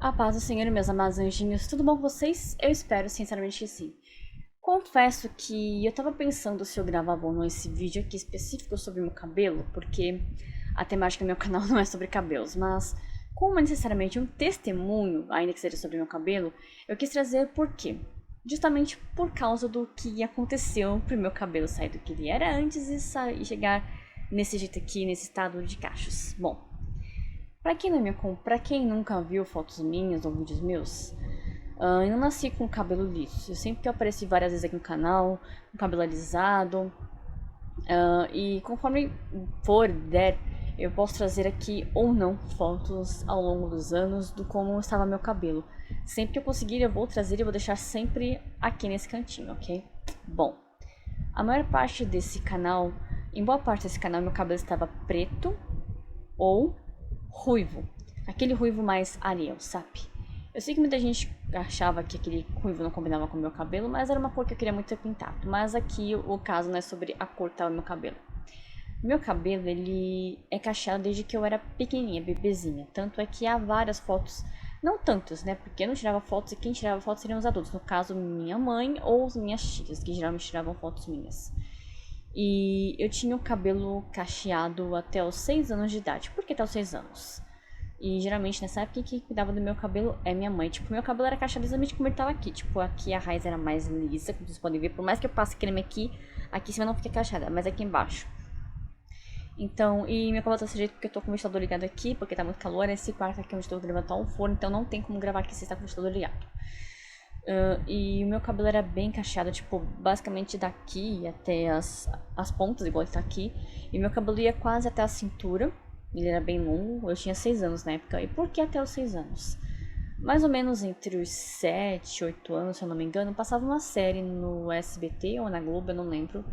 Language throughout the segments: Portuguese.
A paz do Senhor, meus amados anjinhos, tudo bom com vocês? Eu espero sinceramente que sim. Confesso que eu tava pensando se eu gravava ou não esse vídeo aqui específico sobre meu cabelo, porque a temática do meu canal não é sobre cabelos, mas como é necessariamente um testemunho, ainda que seja sobre meu cabelo, eu quis trazer por quê? Justamente por causa do que aconteceu pro meu cabelo sair do que ele era antes e chegar nesse jeito aqui, nesse estado de cachos. Bom, pra quem nunca viu fotos minhas ou vídeos meus, eu não nasci com cabelo liso. Eu sempre que apareci várias vezes aqui no canal, com cabelo alisado. E conforme der, eu posso trazer aqui ou não fotos ao longo dos anos do como estava meu cabelo. Sempre que eu conseguir, eu vou trazer e vou deixar sempre aqui nesse cantinho, ok? Bom, a maior parte desse canal, em boa parte desse canal, meu cabelo estava preto ou ruivo. Aquele ruivo mais Ariel, sabe? Eu sei que muita gente achava que aquele ruivo não combinava com o meu cabelo, mas era uma cor que eu queria muito ter pintado. Mas aqui o caso não é sobre a cor que tá o meu cabelo. Meu cabelo, ele é cacheado desde que eu era pequenininha, bebezinha. Tanto é que há várias fotos, não tantas, né? Porque eu não tirava fotos e quem tirava fotos seriam os adultos. No caso, minha mãe ou as minhas tias, que geralmente tiravam fotos minhas. E eu tinha o cabelo cacheado até os 6 anos de idade. Por que até os 6 anos? E geralmente nessa época quem cuidava do meu cabelo é minha mãe. Tipo, meu cabelo era cacheado exatamente como ele tava aqui. Tipo, aqui a raiz era mais lisa, como vocês podem ver. Por mais que eu passe creme aqui, aqui em cima não fica cacheada, mas aqui embaixo. Então, e meu cabelo tá desse jeito porque eu tô com o ventilador ligado aqui, porque tá muito calor. Esse quarto aqui onde eu tô gravando tá um forno, então não tem como gravar aqui se está com o ventilador ligado. E o meu cabelo era bem cacheado, tipo, basicamente daqui até as pontas, igual ele tá aqui. E meu cabelo ia quase até a cintura. Ele era bem longo, eu tinha 6 anos na época. E por que até os 6 anos? Mais ou menos entre os 7 e 8 anos, se eu não me engano, passava uma série no SBT ou na Globo, eu não lembro,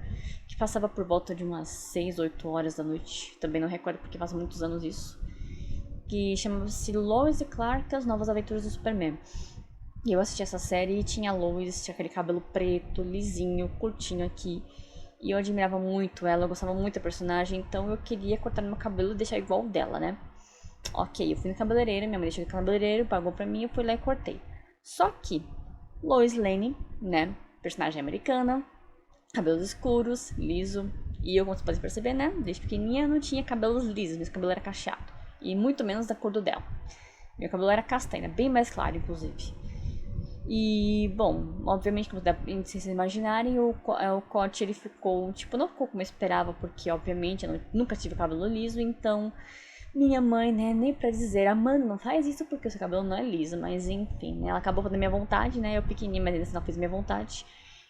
que passava por volta de umas 6, 8 horas da noite. Também não recordo porque faz muitos anos isso. Que chamava-se Lois e Clark, As Novas Aventuras do Superman. E eu assisti essa série e tinha a Lois, tinha aquele cabelo preto, lisinho, curtinho aqui. E eu admirava muito ela, eu gostava muito da personagem, então eu queria cortar meu cabelo e deixar igual dela, né? Ok, eu fui no cabeleireiro, minha mãe deixou no cabeleireiro, pagou pra mim, eu fui lá e cortei. Só que Lois Lane, né, personagem americana, cabelos escuros, liso, e eu, como você pode perceber, né, desde pequenininha não tinha cabelos lisos, meu cabelo era cacheado, e muito menos da cor do dela. Meu cabelo era castanho, bem mais claro, inclusive. E, bom, obviamente, como dá pra vocês imaginarem, o corte ele ficou, tipo, não ficou como eu esperava, porque, obviamente, eu nunca tive cabelo liso, então minha mãe, né, nem pra dizer, Amanda, não faz isso porque o seu cabelo não é liso, mas enfim, né, ela acabou fazendo minha vontade, né, eu pequenininha, mas ainda assim ela fez minha vontade,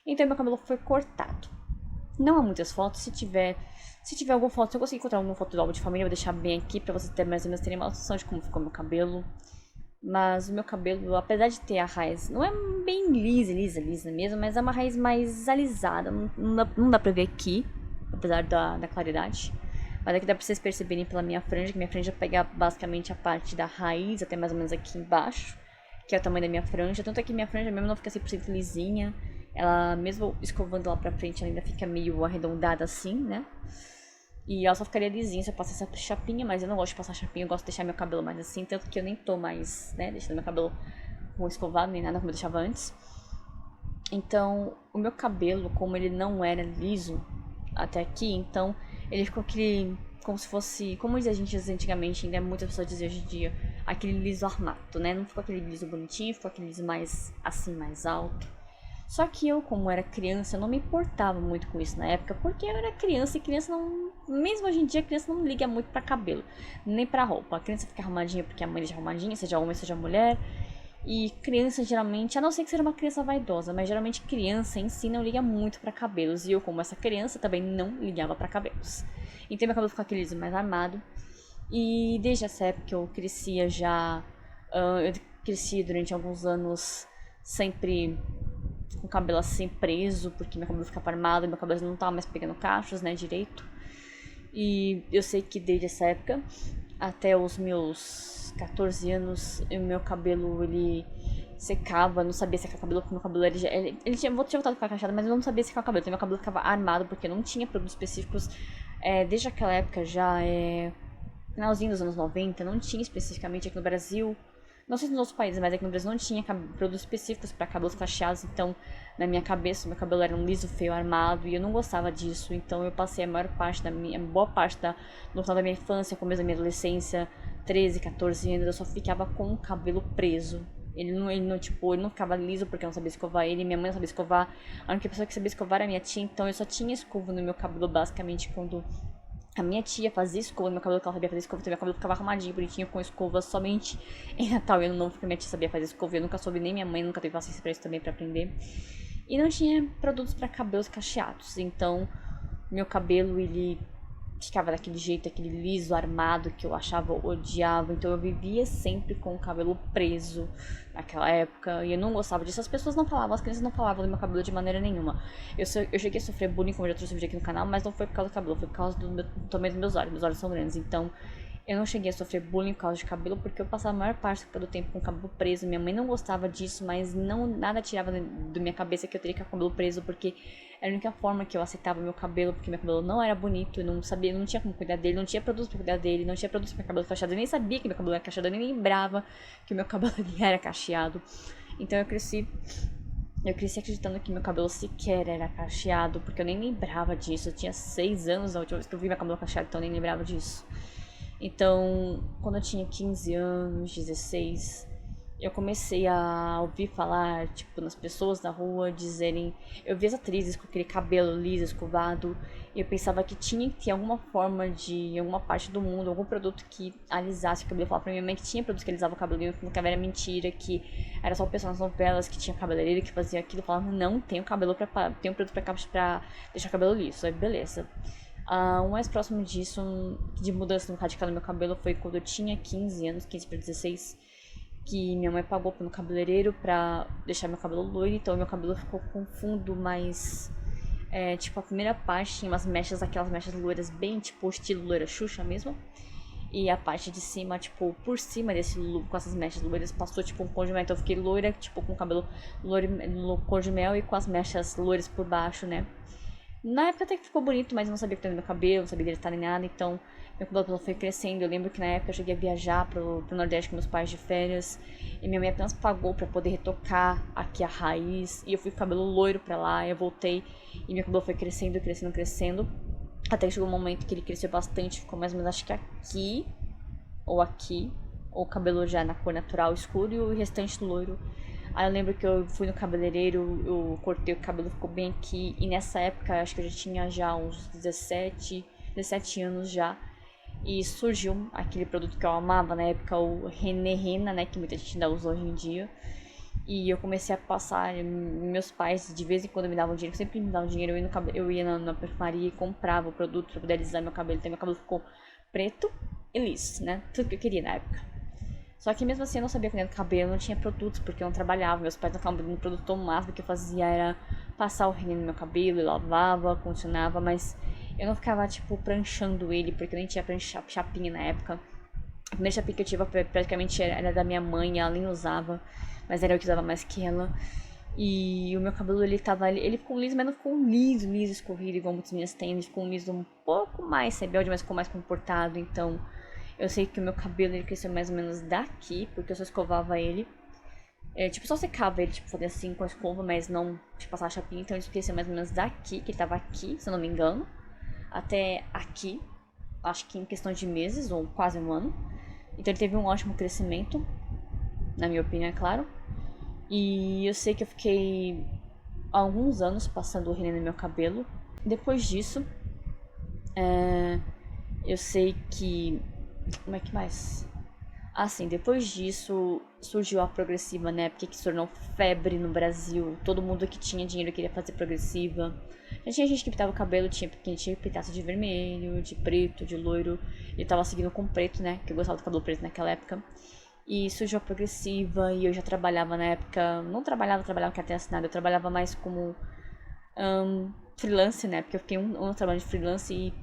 então meu cabelo foi cortado. Não há muitas fotos, se tiver alguma foto, se eu conseguir encontrar alguma foto do álbum de família, eu vou deixar bem aqui pra vocês terem mais ou menos terem uma noção de como ficou meu cabelo. Mas o meu cabelo, apesar de ter a raiz, não é bem lisa mesmo, mas é uma raiz mais alisada. Não dá pra ver aqui, apesar da claridade. Mas aqui dá pra vocês perceberem pela minha franja, que minha franja pega basicamente a parte da raiz, até mais ou menos aqui embaixo, que é o tamanho da minha franja. Tanto é que minha franja mesmo não fica 100% lisinha. Ela, mesmo escovando lá pra frente, ela ainda fica meio arredondada assim, né? E ela só ficaria lisinha se eu passasse essa chapinha, mas eu não gosto de passar chapinha, eu gosto de deixar meu cabelo mais assim, tanto que eu nem tô mais, né, deixando meu cabelo com escovado, nem nada como eu deixava antes. Então, o meu cabelo, como ele não era liso até aqui, então ele ficou aquele, como se fosse, como a gente dizia antigamente, ainda muitas pessoas diziam hoje em dia, aquele liso armado, né? Não ficou aquele liso bonitinho, ficou aquele liso mais, assim, mais alto. Só que eu, como era criança, eu não me importava muito com isso na época, porque eu era criança e criança não. Mesmo hoje em dia, a criança não liga muito pra cabelo, nem pra roupa. A criança fica arrumadinha porque a mãe deixa arrumadinha, seja homem, seja mulher. E criança geralmente, a não ser que seja uma criança vaidosa, mas geralmente criança em si não liga muito pra cabelos. E eu, como essa criança, também não ligava pra cabelos. Então meu cabelo ficou aquele liso mais armado. E desde essa época eu crescia já. Eu cresci durante alguns anos sempre com o cabelo assim preso, porque meu cabelo ficava armado, meu cabelo não tava mais pegando cachos, né, direito. E eu sei que desde essa época até os meus 14 anos, o meu cabelo ele secava, não sabia secar o cabelo, porque meu cabelo ele tinha voltado a ficar cacheado, mas eu não sabia secar o cabelo, então meu cabelo ficava armado, porque não tinha produtos específicos. Desde aquela época já finalzinho dos anos 90, não tinha especificamente aqui no Brasil Não sei se nos outros países, mas aqui no Brasil não tinha produtos específicos para cabelos cacheados. Então, na minha cabeça, meu cabelo era um liso, feio, armado. E eu não gostava disso. Então, eu passei a maior parte boa parte no final da minha infância, começo da minha adolescência, 13, 14 anos, eu só ficava com o cabelo preso. Ele não ficava liso porque eu não sabia escovar ele, minha mãe não sabia escovar. A única pessoa que sabia escovar era a minha tia, então eu só tinha escova no meu cabelo basicamente quando a minha tia fazia escova no meu cabelo, que ela sabia fazer escova, então meu cabelo ficava arrumadinho, bonitinho, com escova somente em Natal e Ano Novo, porque minha tia sabia fazer escova, eu nunca soube, nem minha mãe nunca teve paciência pra isso também, pra aprender. E não tinha produtos pra cabelos cacheados, então meu cabelo, ele ficava daquele jeito, aquele liso, armado, que eu achava, odiava. Então eu vivia sempre com o cabelo preso naquela época. E eu não gostava disso. As pessoas não falavam, as crianças não falavam do meu cabelo de maneira nenhuma. Eu cheguei a sofrer bullying, como eu já trouxe um vídeo aqui no canal, mas não foi por causa do cabelo, foi por causa do tamanho dos meus olhos. Meus olhos são grandes, então eu não cheguei a sofrer bullying por causa de cabelo, porque eu passava a maior parte do tempo com o cabelo preso. Minha mãe não gostava disso, mas nada tirava da minha cabeça que eu teria que ter o cabelo preso, porque era a única forma que eu aceitava meu cabelo, porque meu cabelo não era bonito, eu não sabia, não tinha como cuidar dele, não tinha produto pra cuidar dele, não tinha produto pra meu cabelo cacheado, eu nem sabia que meu cabelo era cacheado, eu nem lembrava que o meu cabelo era cacheado. Então eu cresci acreditando que meu cabelo sequer era cacheado, porque eu nem lembrava disso. Eu tinha 6 anos a última vez que eu vi meu cabelo cacheado, então eu nem lembrava disso. Então, quando eu tinha 15 anos, 16, eu comecei a ouvir falar, tipo, nas pessoas na rua dizerem... Eu vi as atrizes com aquele cabelo liso, escovado, e eu pensava que tinha que ter alguma forma de, em alguma parte do mundo, algum produto que alisasse o cabelo. Eu falava pra minha mãe que tinha produto que alisava o cabelo, e eu falava que era mentira, que era só o pessoal nas novelas que tinha cabeleireiro que fazia aquilo. Eu falava, não, tem um produto pra deixar o cabelo liso. Aí, beleza. O mais próximo disso, de mudança radical no meu cabelo, foi quando eu tinha 15 anos, 15 para 16, que minha mãe pagou pro meu cabeleireiro pra deixar meu cabelo loiro, então meu cabelo ficou com fundo mais... tipo, a primeira parte tinha umas mechas, aquelas mechas loiras bem, tipo, estilo loira Xuxa mesmo. E a parte de cima, tipo, por cima desse com essas mechas loiras, passou, tipo, um cor de mel. Então eu fiquei loira, tipo, com o cabelo loiro, cor de mel e com as mechas loiras por baixo, né? Na época até que ficou bonito, mas eu não sabia o que era no meu cabelo, não sabia deletar nem nada, então meu cabelo foi crescendo. Eu lembro que na época eu cheguei a viajar pro Nordeste com meus pais de férias, e minha mãe apenas pagou pra poder retocar aqui a raiz, e eu fui com o cabelo loiro pra lá, eu voltei, e meu cabelo foi crescendo, crescendo, crescendo, até que chegou um momento que ele cresceu bastante, ficou mais ou menos, acho que aqui, ou o cabelo já na cor natural escuro, e o restante loiro. Aí eu lembro que eu fui no cabeleireiro, eu cortei o cabelo, ficou bem aqui. E nessa época, acho que eu já tinha já uns 17 anos já. E surgiu aquele produto que eu amava na época, o René Rena, né? Que muita gente ainda usa hoje em dia. E eu comecei a passar, meus pais de vez em quando me davam dinheiro, sempre me davam dinheiro. Eu ia na perfumaria e comprava o produto pra poder alisar meu cabelo. Então meu cabelo ficou preto e liso, né? Tudo que eu queria na época. Só que mesmo assim eu não sabia cuidar do cabelo, não tinha produtos, porque eu não trabalhava. Meus pais não ficavam dando produto, o máximo que eu fazia era passar o René no meu cabelo, eu lavava, condicionava, mas eu não ficava, tipo, pranchando ele, porque eu nem tinha chapinha na época. A primeira chapinha que eu tive praticamente era da minha mãe, ela nem usava, mas era eu que usava mais que ela. E o meu cabelo, ele ficou liso, mas não ficou um liso, escorrido, igual muitas minhas têm. Ele ficou um liso um pouco mais rebelde, mas ficou mais comportado, então... Eu sei que o meu cabelo ele cresceu mais ou menos daqui, porque eu só escovava ele. Tipo, só secava ele, tipo, fazia assim com a escova, mas não, tipo, passar a chapinha. Então ele cresceu mais ou menos daqui, que ele tava aqui, se eu não me engano, até aqui. Acho que em questão de meses, ou quase um ano. Então ele teve um ótimo crescimento, na minha opinião, é claro. E eu sei que eu fiquei alguns anos passando o René no meu cabelo. Depois disso, eu sei que... Como é que mais? Assim, depois disso surgiu a progressiva, né? Porque que se tornou febre no Brasil. Todo mundo que tinha dinheiro queria fazer progressiva. Já tinha gente que pintava o cabelo, tinha quem tinha que pintasse de vermelho, de preto, de loiro. Eu tava seguindo com preto, né? Que eu gostava do cabelo preto naquela época. E surgiu a progressiva e eu já trabalhava na época. Não trabalhava carteira assinada. Eu trabalhava mais como freelance, né? Porque eu fiquei um ano trabalhando de freelance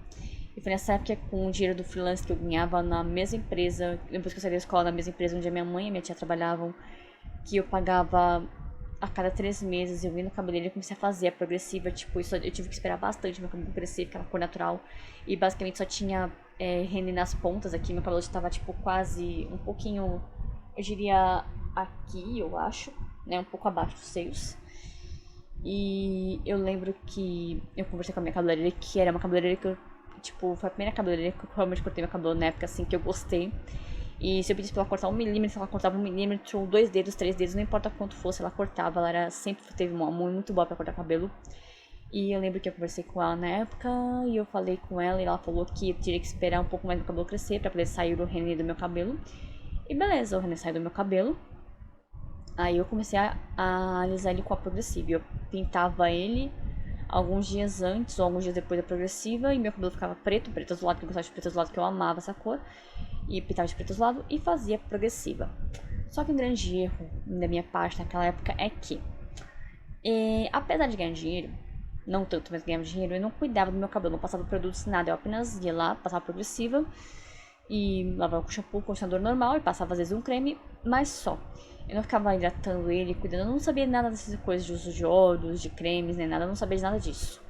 e foi nessa época, com o dinheiro do freelance que eu ganhava na mesma empresa, depois que eu saí da escola, na mesma empresa onde a minha mãe e minha tia trabalhavam, que eu pagava a cada 3 meses. Eu ia no cabeleireiro e comecei a fazer a progressiva. Tipo, isso eu tive que esperar bastante meu cabelo crescer, ficar na cor natural. E basicamente só tinha rene nas pontas aqui. Meu cabelo já tava, tipo, quase um pouquinho eu diria aqui, eu acho, né, um pouco abaixo dos seios. E eu lembro que eu conversei com a minha cabeleireira, que era uma cabeleireira que eu, tipo, foi a primeira cabeleireira que eu realmente cortei meu cabelo na época, assim, que eu gostei. E se eu pedisse pra ela cortar 1 milímetro, ela cortava 1 milímetro, 2 dedos, 3 dedos, não importa quanto fosse, ela cortava. Ela era, sempre teve uma mão muito boa pra cortar cabelo. E eu lembro que eu conversei com ela na época, e eu falei com ela, e ela falou que eu teria que esperar um pouco mais do cabelo crescer pra poder sair o René do meu cabelo. E beleza, o René saiu do meu cabelo. Aí eu comecei a alisar ele com a progressiva. Eu pintava ele alguns dias antes ou alguns dias depois da progressiva e meu cabelo ficava preto, preto azulado, que eu gostava de preto azulado, que eu amava essa cor. E pintava de preto azulado e fazia progressiva. Só que um grande erro da minha parte naquela época é que, apesar de ganhar dinheiro, não tanto, mas ganhava dinheiro, eu não cuidava do meu cabelo, não passava produtos, nada. Eu apenas ia lá, passava progressiva e lavava com shampoo, condicionador normal e passava às vezes um creme, mas só. Eu não ficava hidratando ele, cuidando, eu não sabia nada dessas coisas de uso de óleos, de cremes, nem nada, eu não sabia de nada disso.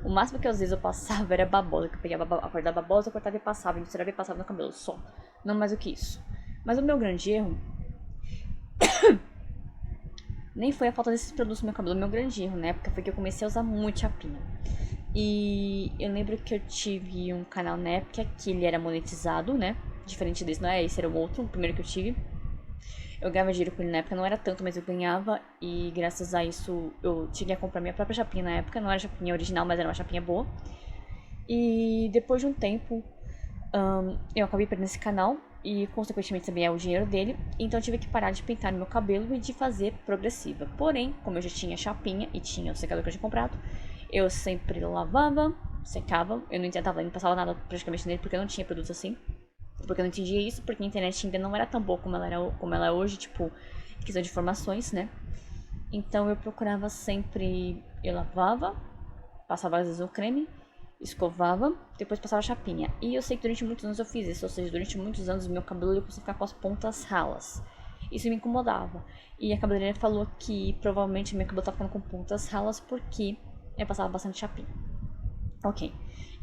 O máximo que às vezes eu passava era babosa, que eu pegava a cor da babosa, eu cortava e passava, misturava e passava no cabelo, só. Não mais do que isso. Mas o meu grande erro nem foi a falta desses produtos no meu cabelo, o meu grande erro na época foi que eu comecei a usar muito chapinha. E eu lembro que eu tive um canal na época que ele era monetizado, né? Diferente desse, não é? Esse era o outro, o primeiro que eu tive. Eu ganhava dinheiro com ele na época, não era tanto, mas eu ganhava. E graças a isso eu cheguei a comprar minha própria chapinha na época. Não era chapinha original, mas era uma chapinha boa. E depois de um tempo, eu acabei perdendo esse canal. E consequentemente também é o dinheiro dele. Então eu tive que parar de pintar no meu cabelo e de fazer progressiva. Porém, como eu já tinha chapinha e tinha o secador que eu tinha comprado, eu sempre lavava, secava. Eu não tentava, não passava nada praticamente nele porque eu não tinha produtos assim. Porque eu não entendia isso, porque a internet ainda não era tão boa como ela é hoje, tipo, questão de informações, né? Então eu procurava sempre, eu lavava, passava às vezes o creme, escovava, depois passava a chapinha. E eu sei que durante muitos anos eu fiz isso, ou seja, durante muitos anos meu cabelo começou a ficar com as pontas ralas. Isso me incomodava. E a cabeleireira falou que provavelmente meu cabelo tava ficando com pontas ralas porque eu passava bastante chapinha. Ok.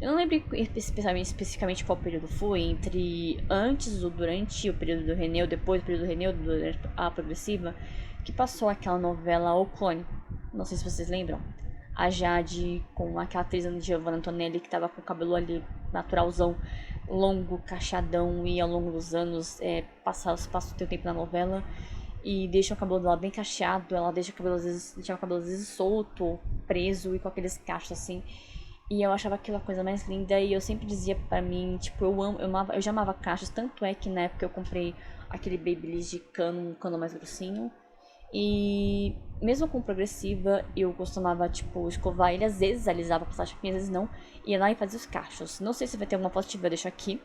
Eu não lembro especificamente qual período foi, entre antes ou durante o período do René, ou depois do período do René, ou durante a progressiva, que passou aquela novela O Clone. Não sei se vocês lembram. A Jade com aquela atriz Giovanna Antonelli que tava com o cabelo ali naturalzão, longo, cacheadão, e ao longo dos anos passa o tempo na novela e deixa o cabelo dela bem cacheado, ela deixa o cabelo deixa o cabelo às vezes solto, preso e com aqueles cachos assim. E eu achava aquilo a coisa mais linda e eu sempre dizia pra mim, tipo, eu já amava cachos, tanto é que na época eu comprei aquele Babyliss de cano, um cano mais grossinho. E mesmo com progressiva, eu costumava, tipo, escovar ele, às vezes alisava, passar chapinha, às vezes não, ia lá e fazia os cachos. Não sei se vai ter alguma foto, eu deixo aqui,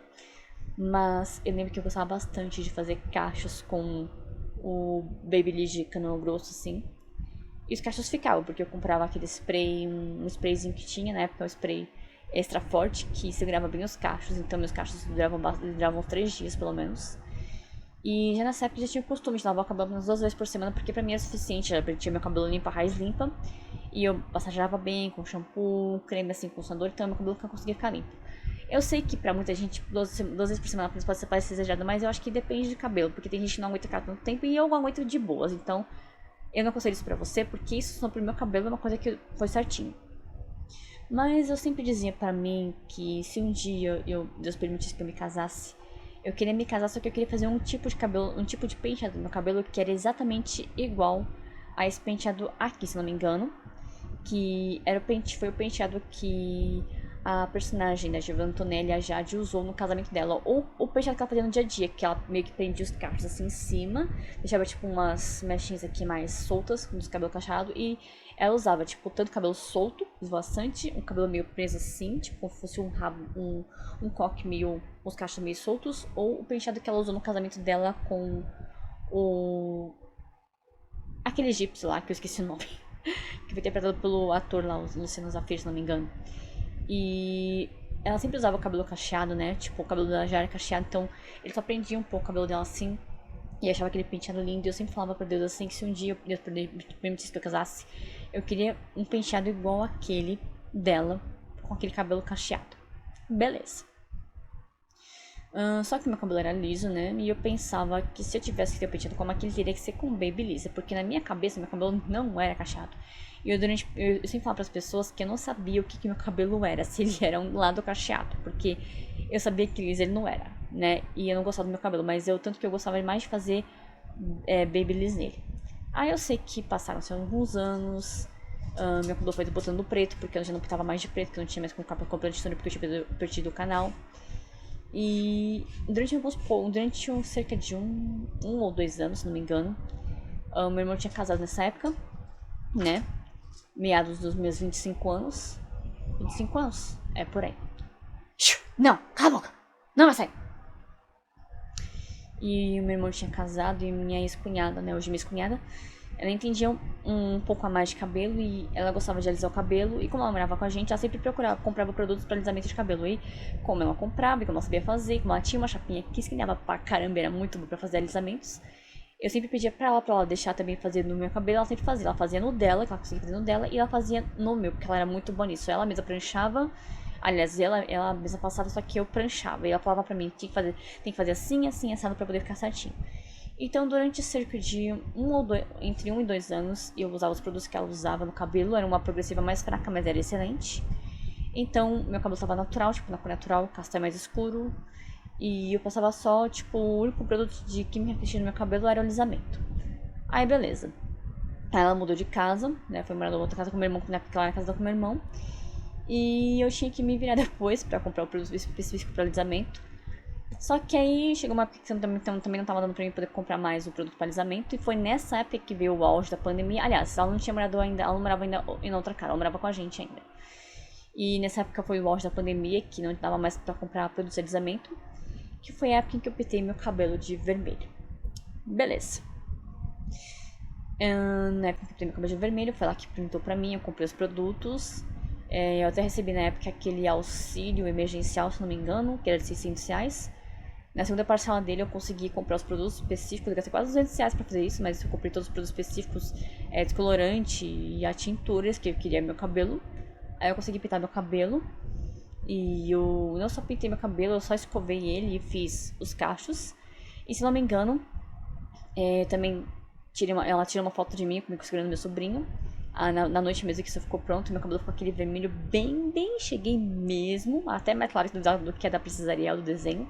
mas eu lembro que eu gostava bastante de fazer cachos com o Babyliss de cano grosso, assim. E os cachos ficavam, porque eu comprava aquele spray, um sprayzinho que tinha, na época, um spray extra forte, que segurava bem os cachos, então meus cachos duravam uns 3 dias, pelo menos. E já nessa época eu já tinha o costume de lavar o cabelo umas 2 vezes por semana, porque pra mim era suficiente, já tinha meu cabelo limpo, a raiz limpa, e eu massageava bem, com shampoo, creme assim, com condicionador, então meu cabelo conseguia ficar limpo. Eu sei que pra muita gente, 2 vezes por semana pode parecer exagerado, mas eu acho que depende do cabelo, porque tem gente que não aguenta ficar tanto tempo e eu aguento de boas, então eu não aconselho isso pra você, porque isso só pro meu cabelo é uma coisa que foi certinho. Mas eu sempre dizia pra mim que se um dia Deus permitisse que eu me casasse, eu queria me casar, só que eu queria fazer um tipo de cabelo, um tipo de penteado no meu cabelo que era exatamente igual a esse penteado aqui, se não me engano. Que era foi o penteado que a personagem da Giovanna Antonelli, a Jade, usou no casamento dela. Ou o penteado que ela fazia no dia a dia, que ela meio que prendia os cachos assim em cima, deixava tipo umas mechinhas aqui mais soltas, com os cabelos cacheados, e ela usava tipo tanto cabelo solto, esvoaçante, um cabelo meio preso assim, tipo como se fosse um rabo, um coque meio, os cachos meio soltos, ou o penteado que ela usou no casamento dela com o aquele egípcio lá, que eu esqueci o nome, que foi interpretado pelo ator lá, o Luciano Zafir, se não me engano. E ela sempre usava o cabelo cacheado, né? Tipo, o cabelo dela já era cacheado, então ele só prendia um pouco o cabelo dela assim. E achava aquele penteado lindo. E eu sempre falava pra Deus assim, que se um dia Deus permitisse que eu casasse, eu queria um penteado igual aquele dela, com aquele cabelo cacheado. Beleza. Só que meu cabelo era liso, né? E eu pensava que se eu tivesse que ter penteado como aquele, teria que ser com babyliss. Porque na minha cabeça, meu cabelo não era cacheado. E eu sempre falo para as pessoas que eu não sabia o que meu cabelo era. Se ele era um lado cacheado. Porque eu sabia que liso ele não era, né? E eu não gostava do meu cabelo. Mas tanto que eu gostava mais de fazer babyliss nele. Aí eu sei que passaram-se alguns anos. Meu cabelo foi botando preto. Porque eu já não pintava mais de preto. Que eu não tinha mais com capa completa de história. Porque eu tinha perdido o canal. E durante cerca de um ou 2 anos, se não me engano, meu irmão tinha casado nessa época, né? Meados dos meus 25 anos. 25 anos? É por aí. Não, cala a boca! Não vai sair! E o meu irmão tinha casado e minha ex-cunhada, né? Hoje minha ex-cunhada, ela entendia um pouco a mais de cabelo e ela gostava de alisar o cabelo. E como ela morava com a gente, ela sempre comprava produtos para alisamento de cabelo. E como ela comprava e como ela sabia fazer, como ela tinha uma chapinha que esquentava pra caramba, era muito boa pra fazer alisamentos. Eu sempre pedia pra ela deixar também fazer no meu cabelo. Ela sempre fazia. Ela fazia no dela, que ela conseguia fazer no dela, e ela fazia no meu, porque ela era muito boa nisso. Ela mesma pranchava. Aliás, ela mesma passava, só que eu pranchava. E ela falava pra mim, tem que fazer assim, assim, assado pra poder ficar certinho. Então, durante cerca de entre 1 e 2 anos, eu usava os produtos que ela usava no cabelo. Era uma progressiva mais fraca, mas era excelente. Então, meu cabelo estava natural, tipo, na cor natural, castanho mais escuro. E eu passava só, tipo, o único produto que me refletia no meu cabelo era o alisamento. Aí, beleza. Aí ela mudou de casa, né? Foi morar em outra casa com meu irmão, na época ela era casada com meu irmão. E eu tinha que me virar depois pra comprar o produto específico para alisamento. Só que aí chegou uma época que também não tava dando pra mim poder comprar mais o produto para alisamento. E foi nessa época que veio o auge da pandemia. Aliás, ela não tinha morado ainda, ela não morava ainda em outra casa, ela morava com a gente ainda. E nessa época foi o auge da pandemia, que não dava mais pra comprar produtos de alisamento. Que foi a época em que eu pintei meu cabelo de vermelho. Beleza. Na época que eu pintei meu cabelo de vermelho, foi lá que pintou pra mim, eu comprei os produtos. Eu até recebi na época aquele auxílio emergencial, se não me engano, que era de R$600. Na segunda parcela dele eu consegui comprar os produtos específicos, eu gastei quase R$200 pra fazer isso, mas eu comprei todos os produtos específicos, descolorante e a tinturas que eu queria no meu cabelo. Aí eu consegui pintar meu cabelo. E eu não só pintei meu cabelo, eu só escovei ele e fiz os cachos. E se não me engano, também ela tirou uma foto de mim comigo segurando meu sobrinho. Na noite mesmo que isso ficou pronto, meu cabelo ficou aquele vermelho bem, cheguei mesmo, até mais claro do que é da Princesa Ariel do desenho.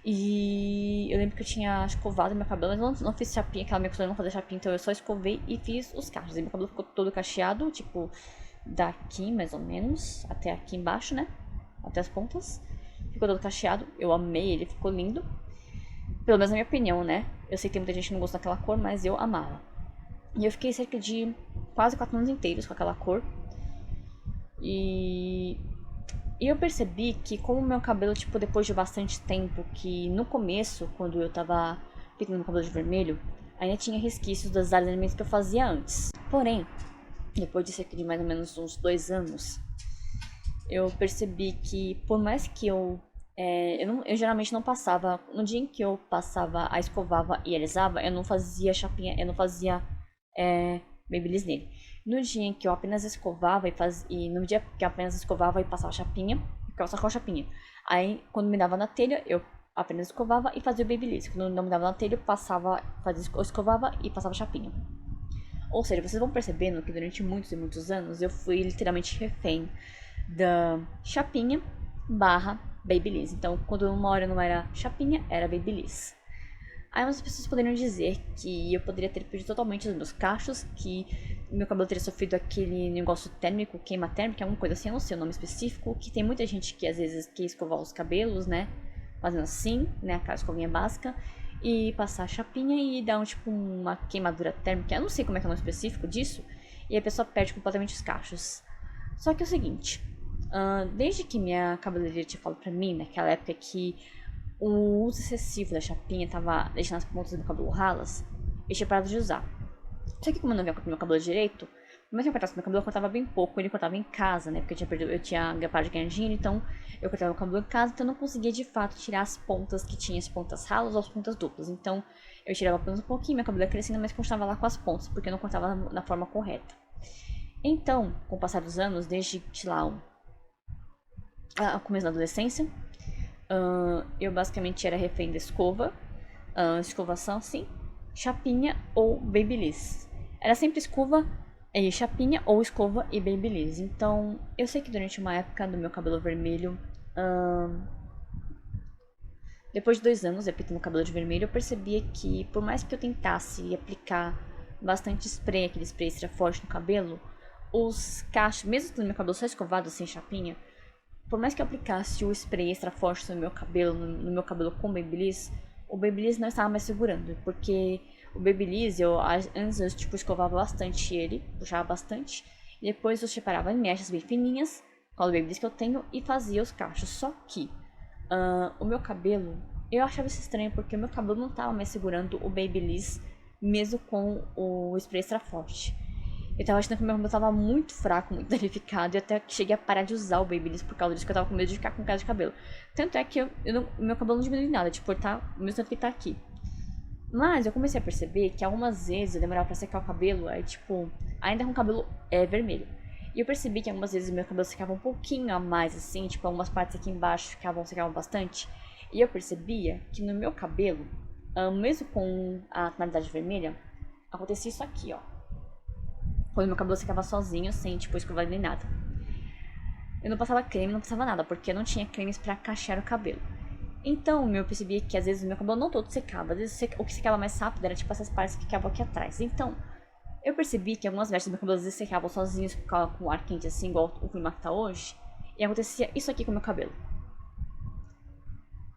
E eu lembro que eu tinha escovado meu cabelo, mas não fiz chapinha, aquela minha costura não fazer chapinha, então eu só escovei e fiz os cachos. E meu cabelo ficou todo cacheado, tipo, daqui mais ou menos, até aqui embaixo, né? Até as pontas. Ficou todo cacheado, eu amei, ele ficou lindo. Pelo menos na minha opinião, né? Eu sei que tem muita gente que não gosta daquela cor, mas eu amava. E eu fiquei cerca de quase 4 anos inteiros com aquela cor. E eu percebi que como meu cabelo, tipo, depois de bastante tempo, que no começo, quando eu tava pintando meu cabelo de vermelho, ainda tinha resquícios dos alimentos que eu fazia antes. Porém, depois de cerca de mais ou menos uns 2 anos, eu percebi que por mais que eu geralmente não passava, no dia em que eu passava, a escovava e alisava, eu não fazia chapinha, eu não fazia babyliss nele. No dia em que eu apenas escovava e no dia que eu apenas escovava e passava chapinha, eu ficava só com a chapinha. Aí, quando me dava na telha, eu apenas escovava e fazia o babyliss. Quando não me dava na telha, eu escovava e passava chapinha. Ou seja, vocês vão percebendo que durante muitos e muitos anos eu fui literalmente refém da chapinha barra babyliss. Então, quando uma hora não era chapinha, era babyliss. Aí umas pessoas poderiam dizer que eu poderia ter perdido totalmente os meus cachos, que meu cabelo teria sofrido aquele negócio térmico, queima térmica, alguma coisa assim, eu não sei o nome específico, que tem muita gente que às vezes quer escovar os cabelos, né, fazendo assim, né, aquela escovinha básica, e passar a chapinha e dar uma queimadura térmica, eu não sei como é que é o nome específico disso, e a pessoa perde completamente os cachos. Só que é o seguinte, desde que minha cabeleireira tinha falado pra mim, naquela época que o uso excessivo da chapinha tava deixando as pontas do meu cabelo ralas, eu tinha parado de usar. Só que como eu não vinha cortar meu cabelo direito, mas que eu cortasse meu cabelo, eu cortava bem pouco, ele cortava em parado porque eu tinha parado de ganhar dinheiro, então eu cortava meu cabelo em casa, então eu não conseguia de fato tirar as pontas que tinha as pontas ralas ou as pontas duplas. Então eu tirava apenas um pouquinho, meu cabelo ia crescendo, mas continuava lá com as pontas, porque eu não cortava na forma correta. Então, com o passar dos anos, desde, sei lá, o começo da adolescência, Eu basicamente era refém da escova, escovação sim, chapinha ou babyliss. Era sempre escova, chapinha ou escova e babyliss. Então, eu sei que durante uma época do meu cabelo vermelho, depois de 2 anos eu pintando o cabelo de vermelho, eu percebia que por mais que eu tentasse aplicar bastante spray, aquele spray extra forte no cabelo, os cachos, mesmo tendo meu cabelo só escovado, sem chapinha, por mais que eu aplicasse o spray extra forte no meu cabelo, no meu cabelo com Babyliss, o Babyliss não estava mais segurando, porque o Babyliss, antes eu tipo, escovava bastante ele, puxava bastante, e depois eu separava em mechas bem fininhas, com o Babyliss que eu tenho, e fazia os cachos. Só que o meu cabelo, eu achava isso estranho, porque o meu cabelo não estava mais segurando o Babyliss, mesmo com o spray extra forte. Eu tava achando que o meu cabelo tava muito fraco, muito danificado, e até cheguei a parar de usar o Babyliss por causa disso, que eu tava com medo de ficar com queda de cabelo. Tanto é que meu cabelo não diminui nada, tipo, ele tá o mesmo tanto que tá aqui. Mas eu comecei a perceber que algumas vezes eu demorava pra secar o cabelo, aí tipo, ainda com o cabelo vermelho. E eu percebi que algumas vezes o meu cabelo secava um pouquinho a mais, assim, tipo, algumas partes aqui embaixo secavam bastante. E eu percebia que no meu cabelo, mesmo com a tonalidade vermelha, acontecia isso aqui, ó. Quando meu cabelo secava sozinho, sem, tipo, escovar nem nada. Eu não passava creme, não passava nada, porque eu não tinha cremes pra cachear o cabelo. Então, eu percebia que às vezes o meu cabelo não todo secava. Às vezes o que secava mais rápido era, tipo, essas partes que ficavam aqui atrás. Então, eu percebi que algumas vestes do meu cabelo às vezes secavam sozinhos, ficavam com ar quente assim, igual o clima que tá hoje. E acontecia isso aqui com o meu cabelo.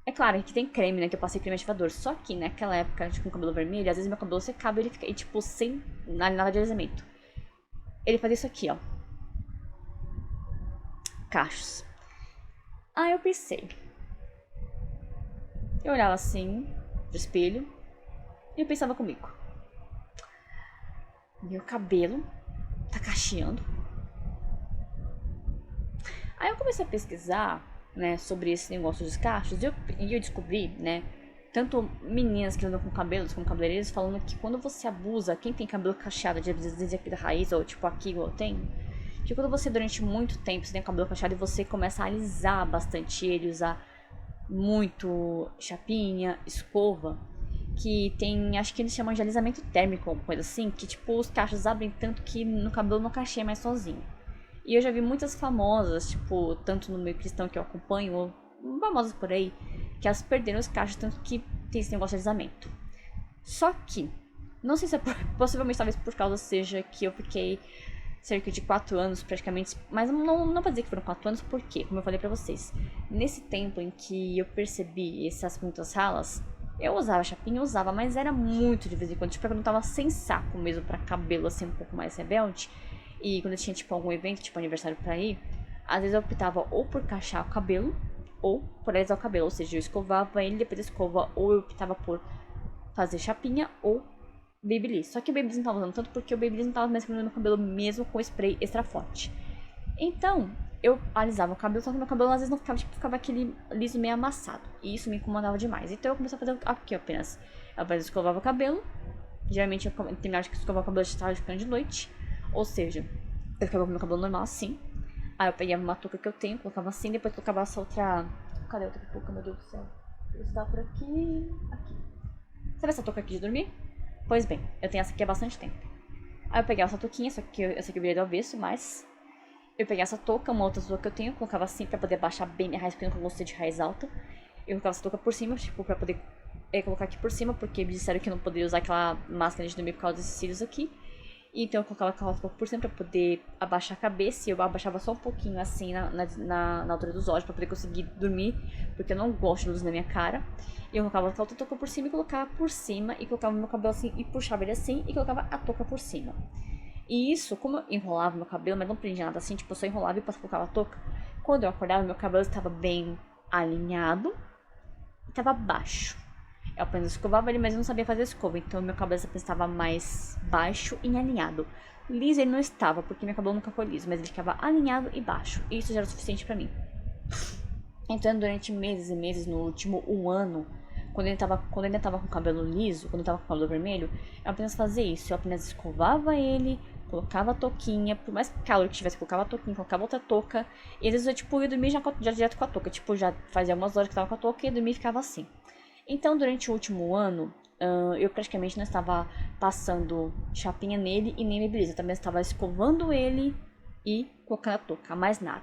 É claro que tem creme, né, que eu passei creme ativador. Só que naquela época, tipo, com o cabelo vermelho, às vezes meu cabelo secava e ele ficava, tipo, sem nada de alisamento. Ele fazia isso aqui, ó. Cachos. Aí eu pensei. Eu olhava assim, pro espelho, e eu pensava comigo. Meu cabelo tá cacheando. Aí eu comecei a pesquisar, né, sobre esse negócio dos cachos, e eu descobri, né, tanto meninas que andam com cabelos, com cabeleireiros, falando que quando você abusa, quem tem cabelo cacheado, de vezes aqui da raiz, ou tipo aqui igual eu tenho, que quando você durante muito tempo você tem o cabelo cacheado e você começa a alisar bastante ele, usar muito chapinha, escova, que tem, acho que eles chamam de alisamento térmico, alguma coisa assim, que tipo os cachos abrem tanto que no cabelo não cacheia mais sozinho. E eu já vi muitas famosas, tipo, tanto no meio cristão que eu acompanho, ou famosas por aí, que elas perderam os cachos, tanto que tem esse negócio de alisamento. Só que, não sei se é possivelmente talvez por causa seja que eu fiquei cerca de 4 anos praticamente, mas não vou dizer que foram 4 anos, porque, como eu falei pra vocês, nesse tempo em que eu percebi essas muitas ralas, eu usava chapinha, eu usava, mas era muito de vez em quando, tipo, eu não tava sem saco mesmo pra cabelo, assim, um pouco mais rebelde. E quando eu tinha, tipo, algum evento, tipo, aniversário pra ir, às vezes eu optava ou por cachar o cabelo, ou por alisar o cabelo. Ou seja, eu escovava ele depois da escova, ou eu optava por fazer chapinha ou Babyliss. Só que o Babyliss não tava usando tanto porque o Babyliss não tava mais no meu cabelo mesmo com spray extra forte. Então, eu alisava o cabelo, só que meu cabelo às vezes não ficava, tipo, ficava aquele liso meio amassado. E isso me incomodava demais. Então eu comecei a fazer aqui apenas. Eu apenas escovava o cabelo. Geralmente eu terminava de escovar o cabelo de tarde ficando de noite. Ou seja, eu ficava com meu cabelo normal assim. Aí eu pegava uma touca que eu tenho, colocava assim, depois colocava essa outra. Cadê a outra touca, meu Deus do céu? Está por aqui. Aqui. Sabe essa touca aqui de dormir? Pois bem, eu tenho essa aqui há bastante tempo. Aí eu pegava essa touquinha, essa aqui eu virei do avesso, mas eu pegava essa touca, uma outra touca que eu tenho, colocava assim pra poder baixar bem minha raiz, porque eu não gostei de raiz alta. Eu colocava essa touca por cima, tipo, pra poder colocar aqui por cima, porque me disseram que eu não poderia usar aquela máscara de dormir por causa desses cílios aqui. Então eu colocava aquela touca por cima pra poder abaixar a cabeça, e eu abaixava só um pouquinho assim na altura dos olhos pra poder conseguir dormir, porque eu não gosto de luz na minha cara. E eu colocava aquela outra touca por cima e colocava por cima, e colocava meu cabelo assim, e puxava ele assim, e colocava a touca por cima. E isso, como eu enrolava meu cabelo, mas não prendia nada assim, tipo, eu só enrolava e colocava a touca. Quando eu acordava, meu cabelo estava bem alinhado e estava baixo. Eu apenas escovava ele, mas eu não sabia fazer escova, então meu cabelo estava mais baixo e alinhado. Liso ele não estava, porque meu cabelo nunca foi liso, mas ele ficava alinhado e baixo. E isso já era o suficiente pra mim. Então, durante meses e meses, no último 1 ano, quando eu ainda tava com o cabelo liso, quando eu tava com o cabelo vermelho, eu apenas fazia isso. Eu apenas escovava ele, colocava a touquinha, por mais calor que tivesse, colocava a touquinha, colocava outra touca. E às vezes eu, tipo, ia dormir já direto com a touca. Tipo, já fazia algumas horas que eu tava com a touca e ia dormir e ficava assim. Então, durante o último ano, eu praticamente não estava passando chapinha nele e nem Babyliss. Eu também estava escovando ele e colocando a touca, mais nada.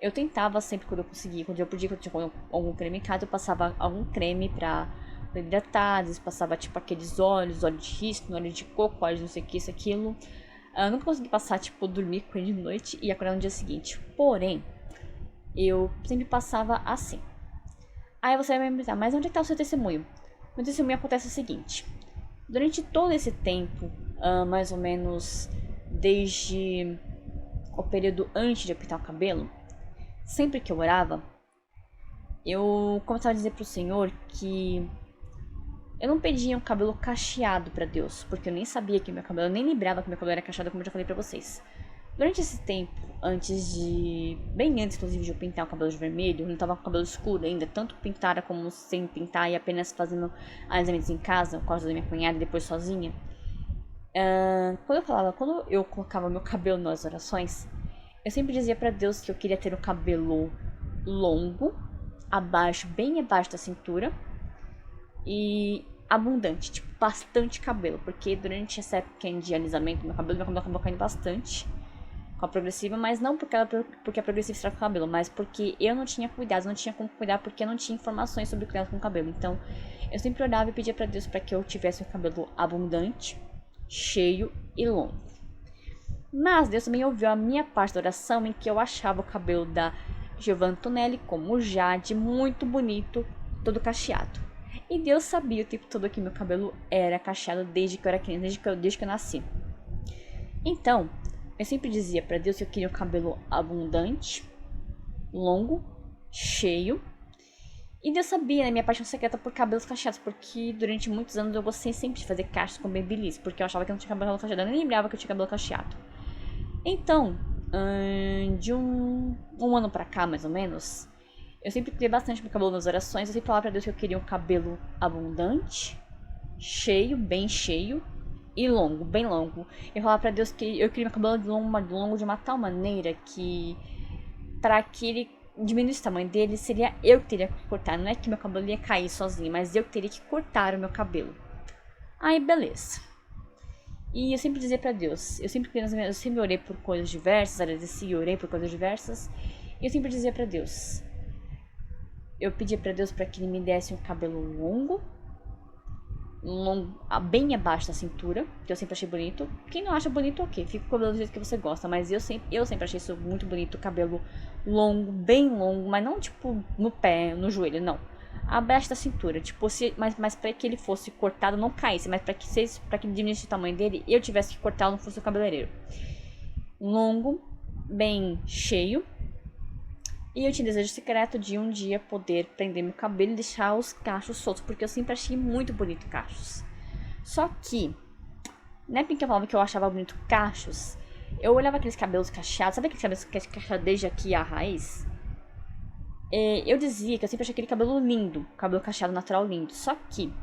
Eu tentava sempre quando eu conseguia, quando eu podia, quando eu tinha algum creme em casa, eu passava algum creme pra hidratar, às vezes passava tipo aqueles óleos de risco, óleo de coco, óleo de não sei o que, isso, aquilo. Eu nunca consegui passar, tipo, dormir com ele de noite e acordar no dia seguinte. Porém, eu sempre passava assim. Aí você vai me perguntar, mas onde é que tá o seu testemunho? Meu testemunho acontece o seguinte. Durante todo esse tempo, mais ou menos desde o período antes de eu pintar o cabelo, sempre que eu orava, eu começava a dizer pro Senhor que eu não pedia um cabelo cacheado pra Deus, porque eu nem sabia que meu cabelo, eu nem lembrava que meu cabelo era cacheado, como eu já falei pra vocês. Durante esse tempo, bem antes inclusive de eu pintar o cabelo de vermelho, eu tava com o cabelo escuro ainda, tanto pintada como sem pintar e apenas fazendo alisamentos em casa, por causa da minha cunhada e depois sozinha. Quando eu colocava meu cabelo nas orações, eu sempre dizia pra Deus que eu queria ter o cabelo longo, bem abaixo da cintura e abundante, tipo, bastante cabelo, porque durante essa época de alisamento, meu cabelo acabou caindo bastante com a progressiva, mas não porque a progressiva estraga o cabelo, mas porque eu não tinha cuidado, não tinha como cuidar, porque eu não tinha informações sobre cuidado com o cabelo. Então, eu sempre orava e pedia pra Deus para que eu tivesse o cabelo abundante, cheio e longo. Mas Deus também ouviu a minha parte da oração em que eu achava o cabelo da Giovanna Tonelli como Jade, muito bonito, todo cacheado. E Deus sabia o tempo todo que meu cabelo era cacheado desde que eu era criança, desde que eu nasci. Então, eu sempre dizia pra Deus que eu queria um cabelo abundante, longo, cheio. E Deus sabia, né, minha paixão secreta por cabelos cacheados, porque durante muitos anos eu gostei sempre de fazer cachos com Babyliss, porque eu achava que eu não tinha cabelo cacheado, eu nem lembrava que eu tinha cabelo cacheado. Então, de um ano pra cá, mais ou menos, eu sempre criei bastante meu cabelo nas orações. Eu sempre falava pra Deus que eu queria um cabelo abundante, cheio, bem cheio e longo, bem longo. Eu falava pra Deus que eu queria meu cabelo longo de uma tal maneira que, pra que ele diminuísse o tamanho dele, seria eu que teria que cortar. Não é que meu cabelo ia cair sozinho, mas eu que teria que cortar o meu cabelo. Aí, beleza. E eu sempre dizia pra Deus, eu sempre orei por coisas diversas, agradeci e orei por coisas diversas. E eu sempre dizia pra Deus, eu pedia pra Deus pra que ele me desse um cabelo longo, bem abaixo da cintura, que eu sempre achei bonito. Quem não acha bonito, ok, fica com o cabelo do jeito que você gosta, mas eu sempre achei isso muito bonito, cabelo longo, bem longo, mas não tipo no pé, no joelho, não. Abaixo da cintura, tipo, mas pra que ele fosse cortado, não caísse, mas pra que ele diminuísse o tamanho dele, eu tivesse que cortar, não fosse o cabeleireiro. Longo, bem cheio. E eu tinha desejo secreto de um dia poder prender meu cabelo e deixar os cachos soltos, porque eu sempre achei muito bonito cachos. Só que, na época que eu falava que eu achava bonito cachos, eu olhava aqueles cabelos cacheados, sabe aqueles cabelos cacheados desde aqui a raiz? Eu dizia que eu sempre achei aquele cabelo lindo, cabelo cacheado natural lindo. Só que,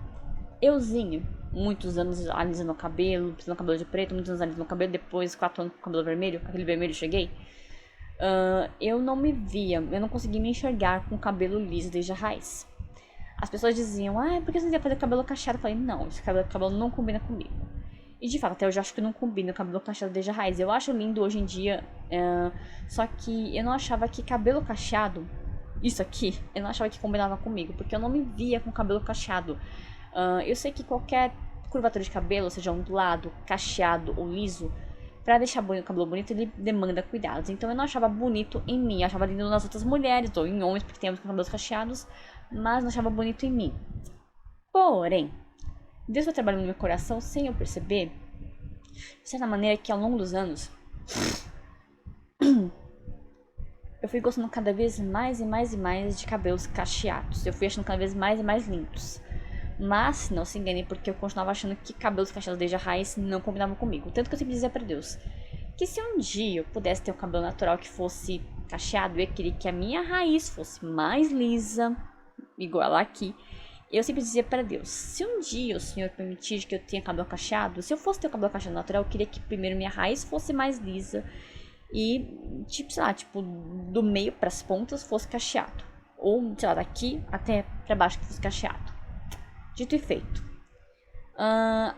euzinho, muitos anos alisando o cabelo, pisando o cabelo de preto, muitos anos alisando o cabelo, depois 4 anos com o cabelo vermelho, aquele vermelho eu cheguei. Eu não me via, eu não conseguia me enxergar com o cabelo liso desde a raiz. As pessoas diziam, por que você não ia fazer cabelo cacheado? Eu falei, não, esse cabelo não combina comigo. E de fato, até hoje eu acho que não combina o cabelo cacheado desde a raiz. Eu acho lindo hoje em dia, só que eu não achava que cabelo cacheado, isso aqui, eu não achava que combinava comigo, porque eu não me via com cabelo cacheado. Eu sei que qualquer curvatura de cabelo, seja ondulado, cacheado ou liso, pra deixar o cabelo bonito, ele demanda cuidados. Então eu não achava bonito em mim, eu achava lindo nas outras mulheres ou em homens, porque temos cabelos cacheados, mas não achava bonito em mim. Porém, Deus foi trabalhando no meu coração sem eu perceber, de certa maneira, que ao longo dos anos eu fui gostando cada vez mais e mais e mais de cabelos cacheados. Eu fui achando cada vez mais e mais lindos. Mas não se engane, porque eu continuava achando que cabelos cacheados desde a raiz não combinavam comigo. Tanto que eu sempre dizia pra Deus que se um dia eu pudesse ter um cabelo natural que fosse cacheado, eu queria que a minha raiz fosse mais lisa, igual aqui, eu sempre dizia para Deus, se um dia o Senhor permitir que eu tenha cabelo cacheado, se eu fosse ter o cabelo cacheado natural, eu queria que primeiro minha raiz fosse mais lisa e, tipo, sei lá, tipo, do meio para as pontas fosse cacheado. Ou, sei lá, daqui até para baixo que fosse cacheado. Dito e feito.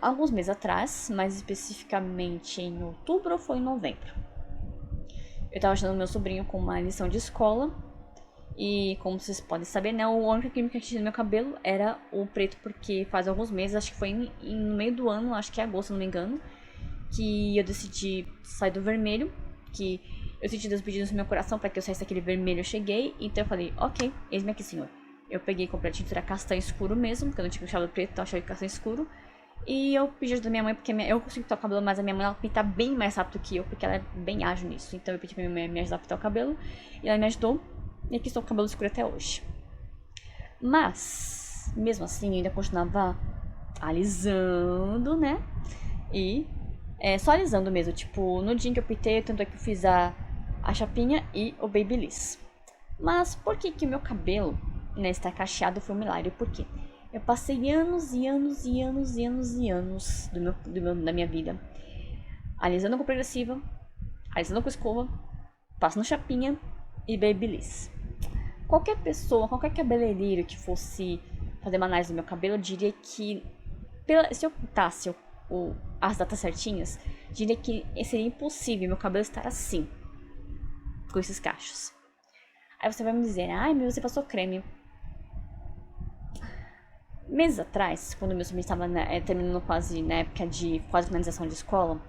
Alguns meses atrás, mais especificamente em outubro ou foi em novembro, eu tava ajudando meu sobrinho com uma lição de escola. E como vocês podem saber, né, a única química que tinha no meu cabelo era o preto, porque faz alguns meses, acho que foi no meio do ano, acho que é agosto, se não me engano, que eu decidi sair do vermelho, que eu senti Deus pedindo no meu coração para que eu saísse daquele vermelho. Eu cheguei, então eu falei, ok, eis-me aqui, Senhor. Eu peguei e comprei a tintura castanho escuro mesmo, porque eu não tinha cabelo preto, então eu achei castanho escuro. E eu pedi ajuda da minha mãe, porque eu consigo pintar o cabelo, mas a minha mãe ela pinta bem mais rápido que eu, porque ela é bem ágil nisso. Então eu pedi pra minha mãe me ajudar a pintar o cabelo, e ela me ajudou, e aqui estou com o cabelo escuro até hoje. Mas, mesmo assim, eu ainda continuava alisando, né? E só alisando mesmo, tipo, no dia em que eu pintei, tanto é que eu fiz a chapinha e o babyliss. Mas por que que o meu cabelo, né, está cacheado foi um milagre? Por quê? Eu passei anos e anos e anos e anos e anos da minha vida alisando com progressiva, alisando com escova, passando chapinha e babyliss. Qualquer pessoa, qualquer cabeleireiro que fosse fazer uma análise do meu cabelo, eu diria que, se eu pintasse as datas certinhas, diria que seria impossível meu cabelo estar assim, com esses cachos. Aí você vai me dizer, ai, mas você passou creme. Meses atrás, quando meu sobrinho estava terminando quase na época de quase finalização de escola,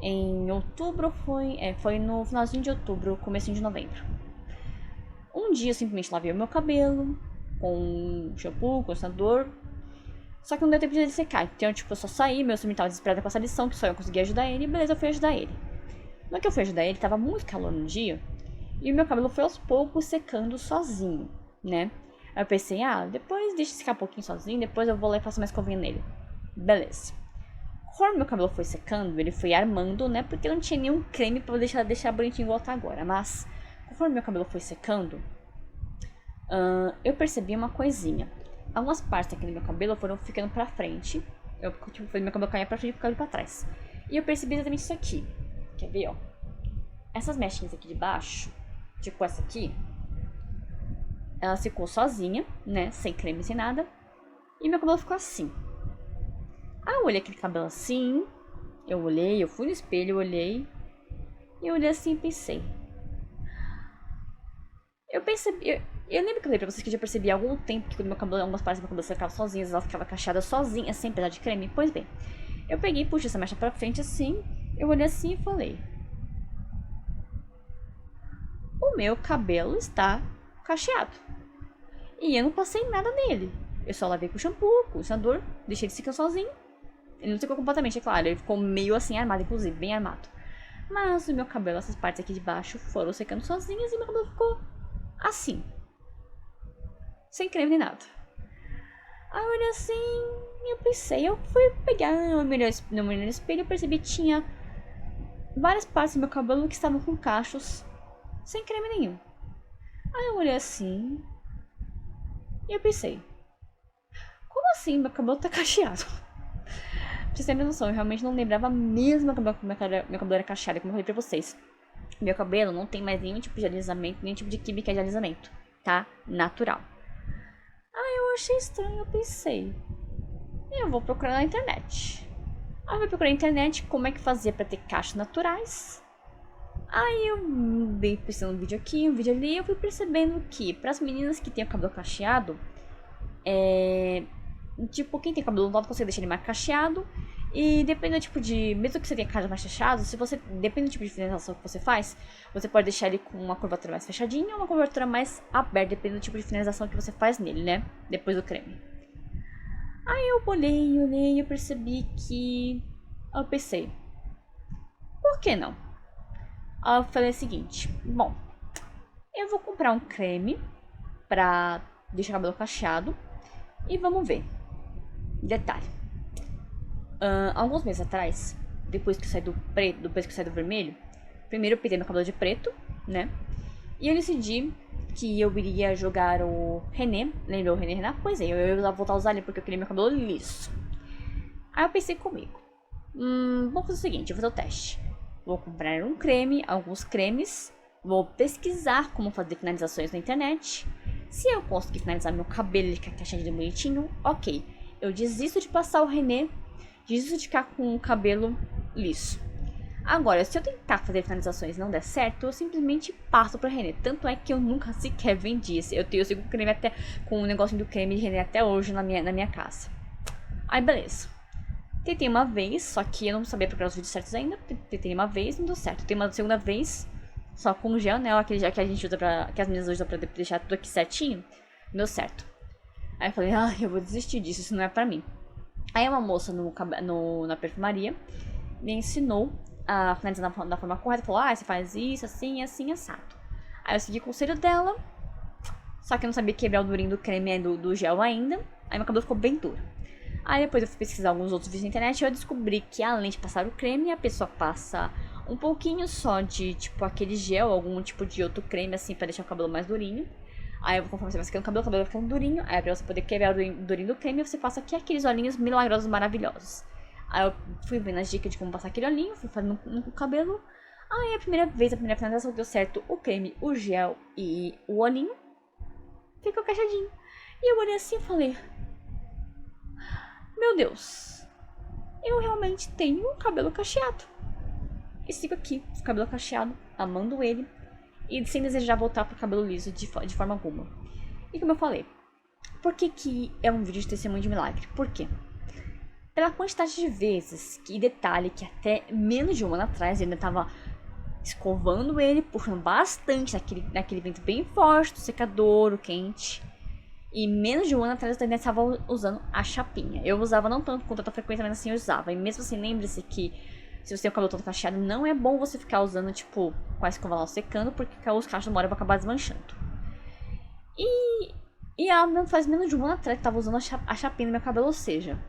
em outubro foi no finalzinho de outubro, comecinho de novembro. Um dia eu simplesmente lavei o meu cabelo com shampoo, condicionador, só que não deu tempo de ele secar. Então, tipo, eu só saí, meu sobrinho estava desesperado com essa lição, que só eu conseguia ajudar ele, e beleza, eu fui ajudar ele. No que eu fui ajudar ele, tava muito calor no dia, e o meu cabelo foi aos poucos secando sozinho, né? Aí eu pensei, depois deixa secar um pouquinho sozinho, depois eu vou lá e faço mais escovinha nele. Beleza. Conforme meu cabelo foi secando, ele foi armando, né? Porque eu não tinha nenhum creme pra deixar bonitinho igual tá agora. Mas, conforme meu cabelo foi secando, eu percebi uma coisinha. Algumas partes aqui do meu cabelo foram ficando pra frente. Meu cabelo caía pra frente e ficava pra trás. E eu percebi exatamente isso aqui. Quer ver, ó? Essas mechinhas aqui de baixo, tipo essa aqui, ela ficou sozinha, né? Sem creme, sem nada. E meu cabelo ficou assim. Aí eu olhei aquele cabelo assim. Eu fui no espelho, eu olhei. E eu olhei assim e pensei. Eu percebi. Eu lembro que eu falei pra vocês que eu já percebi há algum tempo que meu cabelo, algumas partes do meu cabelo secavam sozinhas, ela ficava cacheada sozinha, sem precisar de creme. Pois bem, eu peguei, puxei essa mecha pra frente assim. Eu olhei assim e falei: o meu cabelo está cacheado. E eu não passei nada nele. Eu só lavei com shampoo, com condicionador, deixei ele secar sozinho. Ele não secou completamente, é claro. Ele ficou meio assim armado, inclusive, bem armado. Mas o meu cabelo, essas partes aqui de baixo, foram secando sozinhas e meu cabelo ficou assim. Sem creme nem nada. Aí eu olhei assim e eu pensei, eu fui pegar no meu espelho e percebi que tinha várias partes do meu cabelo que estavam com cachos sem creme nenhum. Aí eu olhei assim e eu pensei, como assim meu cabelo tá cacheado? Pra vocês terem noção, eu realmente não lembrava mesmo que meu cabelo era cacheado, como eu falei pra vocês. Meu cabelo não tem mais nenhum tipo de alisamento, nenhum tipo de química de alisamento, tá? Natural. Aí eu achei estranho, eu pensei, eu vou procurar na internet. Aí eu fui procurar na internet como é que fazia pra ter cachos naturais. Aí eu dei pensando um vídeo aqui, um vídeo ali, e eu fui percebendo que pras meninas que têm o cabelo cacheado, tipo, quem tem cabelo longo consegue deixar ele mais cacheado. E dependendo do tipo de. Mesmo que você tenha cabelo mais cacheado, se você. Dependendo do tipo de finalização que você faz, você pode deixar ele com uma curvatura mais fechadinha ou uma curvatura mais aberta, dependendo do tipo de finalização que você faz nele, né? Depois do creme. Aí eu olhei, eu percebi que. Eu pensei, por que não? Aí eu falei o seguinte: bom, eu vou comprar um creme pra deixar o cabelo cacheado e vamos ver. Detalhe: alguns meses atrás, depois que eu saí do preto, depois que eu saí do vermelho, primeiro eu pintei meu cabelo de preto, né? E eu decidi que eu iria jogar o René. Lembra o René Renan? Pois é, eu ia voltar a usar ele porque eu queria meu cabelo liso. Aí eu pensei comigo. Vamos fazer o seguinte, eu vou fazer o teste. Vou comprar um creme, alguns cremes. Vou pesquisar como fazer finalizações na internet. Se eu conseguir finalizar meu cabelo e ficar encaixadinho bonitinho, ok. Eu desisto de passar o René. Desisto de ficar com o cabelo liso. Agora, se eu tentar fazer finalizações e não der certo, eu simplesmente passo pra René. Tanto é que eu nunca sequer vendi. Eu sigo creme até, com o negocinho do creme de René até hoje na minha casa. Aí, beleza. Tentei uma vez, só que eu não sabia procurar os vídeos certos ainda. Tentei uma vez, não deu certo. Tentei uma segunda vez, só com gel, né? Aquele gel que a gente usa que as meninas usam pra deixar tudo aqui certinho. Não deu certo. Aí eu falei, eu vou desistir disso, isso não é pra mim. Aí uma moça na perfumaria me ensinou a finalizar da forma correta. Falou, você faz isso, assim, assim, assado. Aí eu segui o conselho dela, só que eu não sabia quebrar o durinho do creme do gel ainda. Aí meu cabelo ficou bem duro. Aí depois eu fui pesquisar alguns outros vídeos na internet e eu descobri que além de passar o creme, a pessoa passa um pouquinho só de, tipo, aquele gel, algum tipo de outro creme, assim, pra deixar o cabelo mais durinho. Aí, conforme você vai secando o cabelo vai ficando durinho. Aí, pra você poder quebrar o durinho do creme, você passa aqui aqueles olhinhos milagrosos, maravilhosos. Aí, eu fui vendo as dicas de como passar aquele olhinho, fui fazendo no cabelo. Aí, a primeira finalização deu certo o creme, o gel e o olhinho. Ficou caixadinho. E eu olhei assim e falei... Meu Deus, eu realmente tenho um cabelo cacheado. E sigo aqui, com o cabelo cacheado, amando ele. E sem desejar voltar pro cabelo liso de forma alguma. E como eu falei, por que é um vídeo de testemunho de milagre? Por quê? Pela quantidade de vezes, e detalhe que até menos de um ano atrás eu ainda tava escovando ele, puxando bastante naquele vento bem forte do secador, o quente. E menos de um ano atrás eu ainda estava usando a chapinha. Eu usava não tanto com tanta frequência, mas assim eu usava. E mesmo assim, lembre-se que se você tem o cabelo todo cacheado, não é bom você ficar usando, tipo, com a escova lá secando, porque os cachos uma hora vão acabar desmanchando. E ela faz menos de um ano atrás que tava usando a chapinha no meu cabelo, ou seja,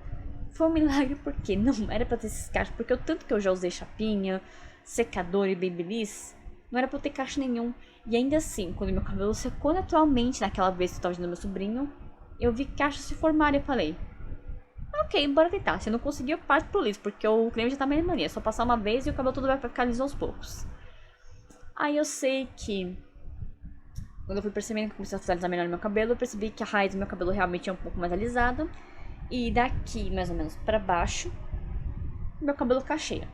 foi um milagre porque não era pra ter esses cachos, porque o tanto que eu já usei chapinha, secador e babyliss, não era pra eu ter cacho nenhum. E ainda assim, quando meu cabelo secou naturalmente, naquela vez que eu tava ajudando meu sobrinho, eu vi cachos se formarem e eu falei... Ok, bora tentar. Se eu não conseguir, eu parto pro liso, porque o creme já tá meio mania. É só passar uma vez e o cabelo todo vai ficar liso aos poucos. Aí eu sei que... Quando eu fui percebendo que comecei a alisar melhor no meu cabelo, eu percebi que a raiz do meu cabelo realmente é um pouco mais alisada. E daqui, mais ou menos, pra baixo, meu cabelo cacheia.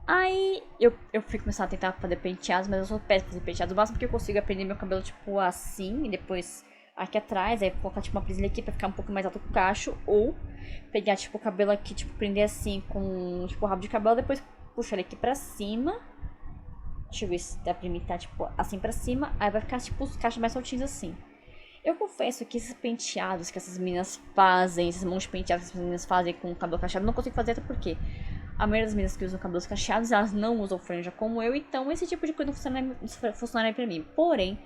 Aí eu fui começar a tentar fazer penteados, mas eu sou péssima fazer penteados. O máximo que eu consigo é prender meu cabelo, tipo, assim, e depois aqui atrás, aí colocar, tipo, uma presilha aqui pra ficar um pouco mais alto com o cacho. Ou pegar, tipo, o cabelo aqui, tipo, prender assim com, tipo, o rabo de cabelo, depois puxar ele aqui pra cima. Deixa eu ver se dá pra imitar, tipo, assim pra cima. Aí vai ficar, tipo, os cachos mais soltinhos assim. Eu confesso que esses penteados que essas meninas fazem, esses montes de penteados que essas meninas fazem com o cabelo cacheado, eu não consigo fazer até porque a maioria das meninas que usam cabelos cacheados, elas não usam franja como eu, então esse tipo de coisa não funcionaria pra mim. Porém,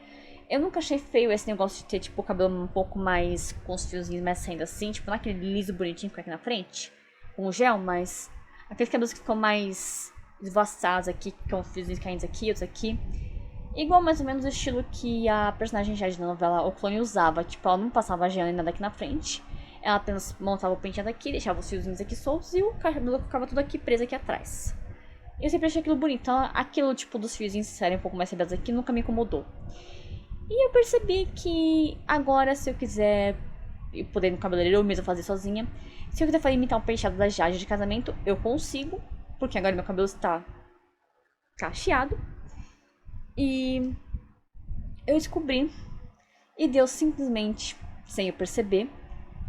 eu nunca achei feio esse negócio de ter, tipo, o cabelo um pouco mais com os fiozinhos mais saindo assim, tipo, não aquele liso bonitinho que fica aqui na frente, com o gel, mas aqueles cabelos que ficam mais esvoaçados aqui, que ficam fiozinhos caindo aqui, outros aqui. Igual mais ou menos o estilo que a personagem Jade da novela O Clone usava, tipo, ela não passava gel nem nada aqui na frente. Ela apenas montava o penteado aqui, deixava os fiozinhos aqui soltos e o cabelo ficava tudo aqui preso aqui atrás. Eu sempre achei aquilo bonito, então aquilo tipo dos fiozinhos serem um pouco mais rebeldes aqui nunca me incomodou. E eu percebi que agora, se eu quiser poder ir no cabeleireiro ou mesmo fazer sozinha, se eu quiser imitar um penteado da Jade de casamento, eu consigo, porque agora meu cabelo está cacheado. E eu descobri, e Deus simplesmente, sem eu perceber,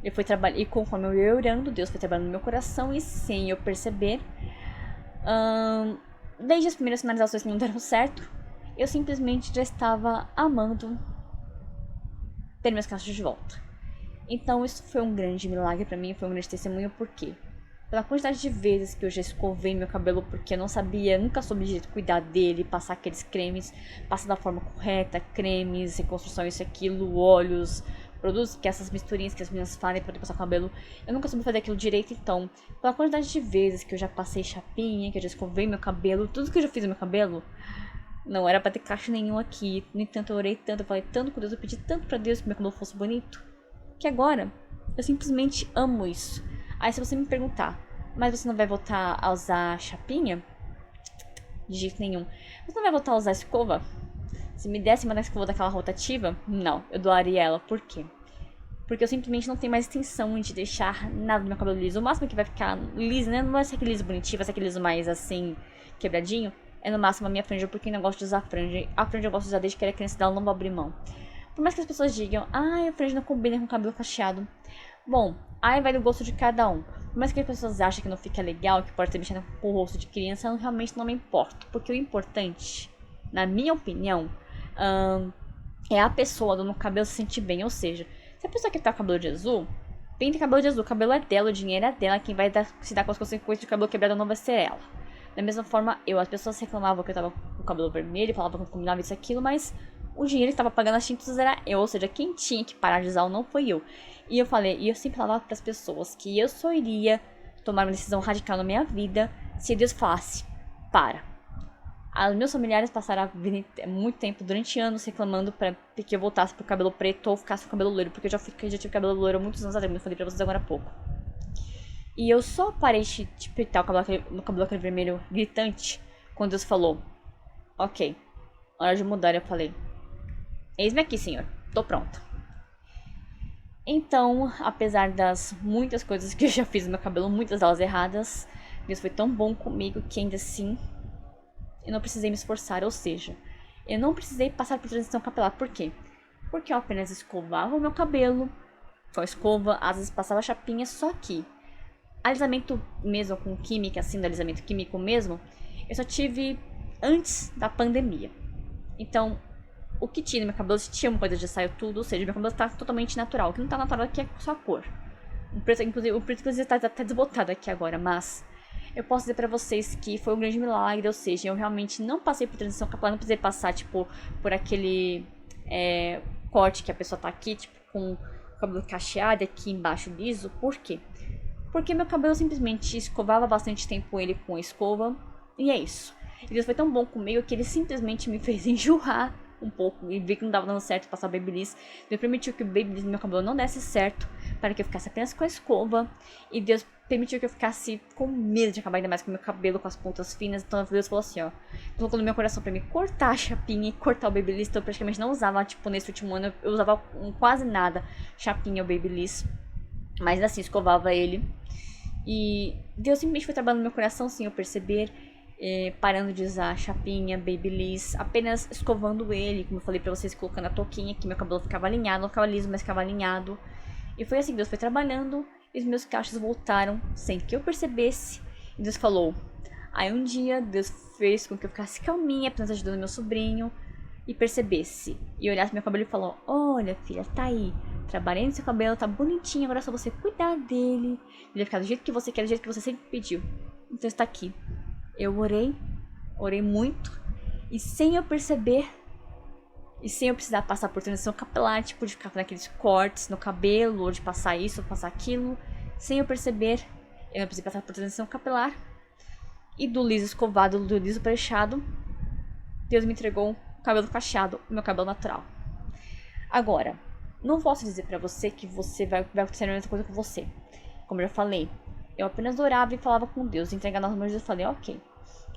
ele foi trabalhando, e conforme eu ia orando, Deus foi trabalhando no meu coração, e sem eu perceber, desde as primeiras finalizações que não deram certo, eu simplesmente já estava amando ter meus cachos de volta. Então isso foi um grande milagre pra mim, foi um grande testemunho, por quê? Pela quantidade de vezes que eu já escovei meu cabelo porque eu não sabia, nunca soube de jeito cuidar dele, passar aqueles cremes, passar da forma correta, cremes, reconstrução, isso e aquilo, óleos, produtos, que essas misturinhas que as meninas fazem pra passar o cabelo, eu nunca soube fazer aquilo direito, então, pela quantidade de vezes que eu já passei chapinha, que eu já escovei meu cabelo, tudo que eu já fiz no meu cabelo, Não era pra ter cacho nenhum aqui. No entanto, eu orei tanto, eu falei tanto com Deus, eu pedi tanto pra Deus que meu cabelo fosse bonito, que agora eu simplesmente amo isso. Aí se você me perguntar, mas você não vai voltar a usar chapinha? De jeito nenhum. Você não vai voltar a usar escova? Se me desse uma escova daquela rotativa, não, eu doaria ela. Por quê? Porque eu simplesmente não tenho mais intenção de deixar nada do meu cabelo liso. O máximo que vai ficar liso, né? Não vai ser aquele liso bonitinho, vai ser aquele liso mais assim, quebradinho. É no máximo a minha franja, porque eu não gosto de usar franja. A franja eu gosto de usar desde que era criança, dela não vou abrir mão. Por mais que as pessoas digam, a franja não combina com o cabelo cacheado. Bom, aí vai do gosto de cada um. Por mais que as pessoas achem que não fica legal, que pode ter mexendo com o rosto de criança, eu realmente não me importo. Porque o importante, na minha opinião, é a pessoa do cabelo se sentir bem. Ou seja, se a pessoa quer ter o cabelo de azul, pinta cabelo de azul. O cabelo é dela, o dinheiro é dela. Quem vai se dar com as consequências de cabelo quebrado não vai ser ela. Da mesma forma, as pessoas reclamavam que eu tava com o cabelo vermelho, falavam que não combinava isso e aquilo, mas o dinheiro que estava pagando as tintas era eu. Ou seja, quem tinha que parar de usar não foi eu. E eu sempre falava para as pessoas que eu só iria tomar uma decisão radical na minha vida se Deus falasse, para. Meus familiares passaram a vida muito tempo, durante anos, reclamando para que eu voltasse pro cabelo preto ou ficasse com o cabelo loiro, porque eu já tive cabelo loiro há muitos anos atrás, como eu falei pra vocês agora há pouco. E eu só parei de pintar o cabelo aquele vermelho gritante quando Deus falou, ok, hora de mudar. Eu falei, eis-me aqui, senhor, tô pronta. Então, apesar das muitas coisas que eu já fiz no meu cabelo, muitas delas erradas, Deus foi tão bom comigo que ainda assim eu não precisei me esforçar, ou seja, eu não precisei passar por transição capilar. Por quê? Porque eu apenas escovava o meu cabelo com a escova, às vezes passava chapinha, só que alisamento mesmo com química, assim, do alisamento químico mesmo, eu só tive antes da pandemia. Então, o que tinha no meu cabelo, se tinha uma coisa já saiu tudo, ou seja, meu cabelo tá totalmente natural. O que não tá natural aqui é só a cor. O preto, inclusive, tá até desbotado aqui agora, mas eu posso dizer pra vocês que foi um grande milagre, ou seja, eu realmente não passei por transição capilar, não precisei passar, tipo, por aquele corte que a pessoa tá aqui, tipo, com o cabelo cacheado aqui embaixo liso. Por quê? Porque meu cabelo simplesmente escovava bastante tempo ele com a escova, e é isso. E Deus foi tão bom comigo que ele simplesmente me fez enjurrar um pouco e ver que não dava dando certo passar Babyliss. Deus permitiu que o Babyliss no meu cabelo não desse certo, para que eu ficasse apenas com a escova. E Deus permitiu que eu ficasse com medo de acabar ainda mais com o meu cabelo, com as pontas finas. Então Deus falou assim, ó, colocou no meu coração pra me cortar a chapinha e cortar o Babyliss. Então eu praticamente não usava, tipo, nesse último ano, eu usava quase nada chapinha ou Babyliss. Mas assim, escovava ele. E Deus simplesmente foi trabalhando no meu coração sem eu perceber, parando de usar chapinha, Babyliss, apenas escovando ele, como eu falei pra vocês, colocando a touquinha, que meu cabelo ficava alinhado, não ficava liso, mas ficava alinhado. E foi assim que Deus foi trabalhando, e os meus cachos voltaram sem que eu percebesse. E Deus falou. Aí um dia Deus fez com que eu ficasse calminha, apenas ajudando meu sobrinho, e percebesse. E olhasse pro meu cabelo e falou, olha filha, tá aí. Trabalhei no seu cabelo, tá bonitinho, agora é só você cuidar dele. Ele vai ficar do jeito que você quer, do jeito que você sempre pediu. Então está aqui. Eu orei muito, e sem eu perceber, e sem eu precisar passar por transição capilar, tipo de ficar fazendo aqueles cortes no cabelo, ou de passar isso, ou passar aquilo, sem eu perceber, eu não precisei passar por transição capilar, e do liso escovado, do liso prechado, Deus me entregou o cabelo cacheado, o meu cabelo natural. Agora, não posso dizer pra você que você vai acontecer a mesma coisa com você. Como eu já falei, eu apenas orava e falava com Deus, entregando nas mãos de Deus. Eu falei, ok.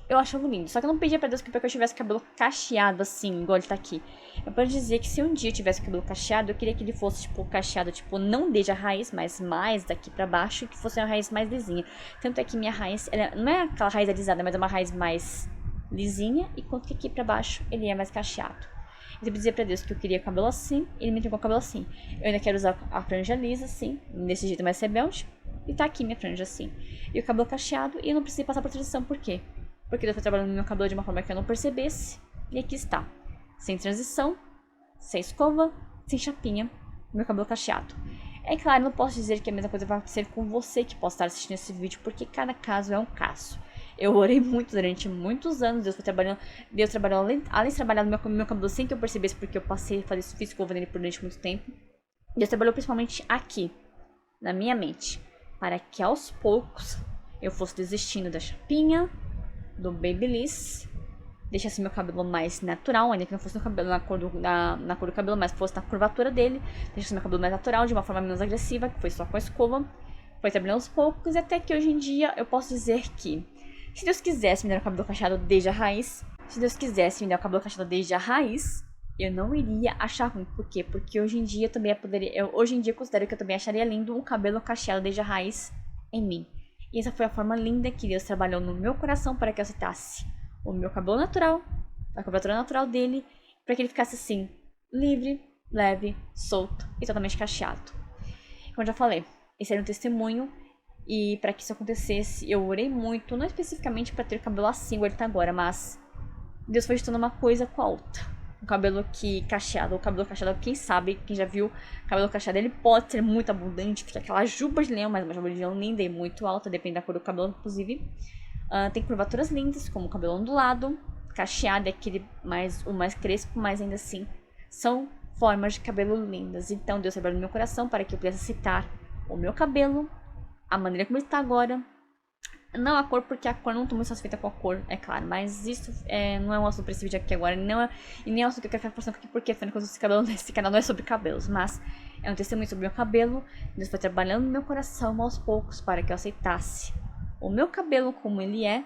Eu achava lindo, só que eu não pedia pra Deus que eu tivesse cabelo cacheado assim, igual ele tá aqui. Eu posso dizer que se um dia eu tivesse cabelo cacheado, eu queria que ele fosse, tipo, cacheado, tipo, não desde a raiz, mas mais daqui pra baixo, que fosse uma raiz mais lisinha. Tanto é que minha raiz, ela não é aquela raiz alisada, mas é uma raiz mais lisinha, enquanto que aqui pra baixo ele é mais cacheado. Então eu pedi pra Deus que eu queria cabelo assim, ele me entregou o cabelo assim. Eu ainda quero usar a franja lisa, assim, desse jeito mais rebelde, e tá aqui minha franja assim. E o cabelo cacheado, e eu não precisei passar por transição, por quê? Porque Deus foi trabalhando no meu cabelo de uma forma que eu não percebesse. E aqui está. Sem transição, sem escova, sem chapinha, meu cabelo cacheado. É claro, não posso dizer que a mesma coisa vai acontecer com você que possa estar assistindo esse vídeo, porque cada caso é um caso. Eu orei muito durante muitos anos, Deus trabalhou além de trabalhar no meu cabelo sem que eu percebesse, porque eu fiz escova nele por durante muito tempo. Deus trabalhou principalmente aqui, na minha mente, para que aos poucos eu fosse desistindo da chapinha, do Babyliss, Deixa assim meu cabelo mais natural, ainda que não fosse no cabelo, na cor do cabelo, mas fosse na curvatura dele. Deixa assim meu cabelo mais natural, de uma forma menos agressiva, que foi só com a escova. Foi trabalhando aos poucos, e até que hoje em dia eu posso dizer que, se Deus quisesse me dar o cabelo cacheado desde a raiz, se Deus quisesse me dar o cabelo cacheado desde a raiz, eu não iria achar ruim. Por quê? Porque hoje em dia hoje em dia eu considero que eu também acharia lindo um cabelo cacheado desde a raiz em mim. E essa foi a forma linda que Deus trabalhou no meu coração para que eu aceitasse o meu cabelo natural, a cobertura natural dele, para que ele ficasse assim, livre, leve, solto e totalmente cacheado. Como eu já falei, esse era um testemunho, e para que isso acontecesse, eu orei muito, não especificamente para ter o cabelo assim como ele tá agora, mas Deus foi juntando uma coisa com a outra. O cabelo cacheado, quem sabe, quem já viu, o cabelo cacheado, ele pode ser muito abundante, fica aquela juba de leão, mas uma juba de leão linda e muito alta, depende da cor do cabelo, inclusive. Tem curvaturas lindas, como o cabelo ondulado, cacheado, o mais crespo, mas ainda assim são formas de cabelo lindas. Então Deus trabalhou no meu coração para que eu pudesse aceitar o meu cabelo, a maneira como ele está agora. Não a cor, porque a cor não estou muito satisfeita com a cor, é claro. Mas isso não é um assunto para esse vídeo aqui agora. E nem é um assunto que eu quero ficar postando aqui, porque afinal de contas esse canal não é sobre cabelos. Mas é um testemunho sobre o meu cabelo. Deus foi trabalhando no meu coração aos poucos para que eu aceitasse o meu cabelo como ele é.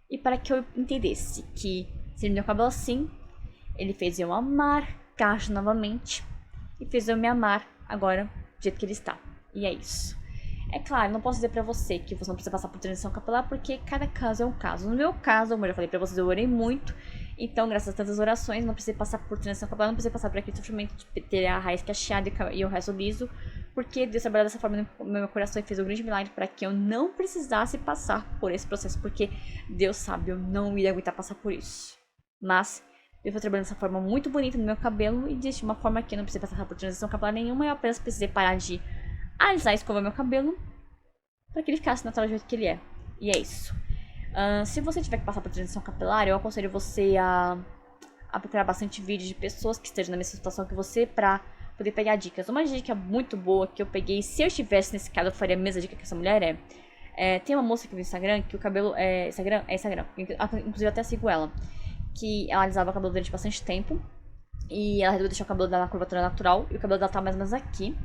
E para que eu entendesse que se ele me deu o cabelo assim, ele fez eu amar Cacho novamente. E fez eu me amar agora do jeito que ele está. E é isso. É claro, não posso dizer pra você que você não precisa passar por transição capilar, porque cada caso é um caso. No meu caso, como eu já falei pra vocês, eu orei muito. Então, graças a tantas orações, não precisei passar por transição capilar, não precisei passar por aquele sofrimento de ter a raiz cacheada e o resto liso. Porque Deus trabalhou dessa forma no meu coração e fez um grande milagre para que eu não precisasse passar por esse processo. Porque Deus sabe, eu não ia aguentar passar por isso. Mas Deus foi trabalhando dessa forma muito bonita no meu cabelo e de uma forma que eu não precisei passar por transição capilar nenhuma. Eu apenas precisei parar de alisar e escovar meu cabelo para que ele ficasse natural do jeito que ele é. E é isso. Se você tiver que passar por transição capilar, eu aconselho você a procurar bastante vídeos de pessoas que estejam na mesma situação que você para poder pegar dicas. Uma dica muito boa que eu peguei, se eu estivesse nesse caso, eu faria a mesma dica que essa mulher tem uma moça aqui no Instagram que o cabelo Instagram, inclusive eu até sigo ela, que ela alisava o cabelo durante bastante tempo e ela resolveu deixar o cabelo dela na curvatura natural e o cabelo dela tá mais ou menos aqui.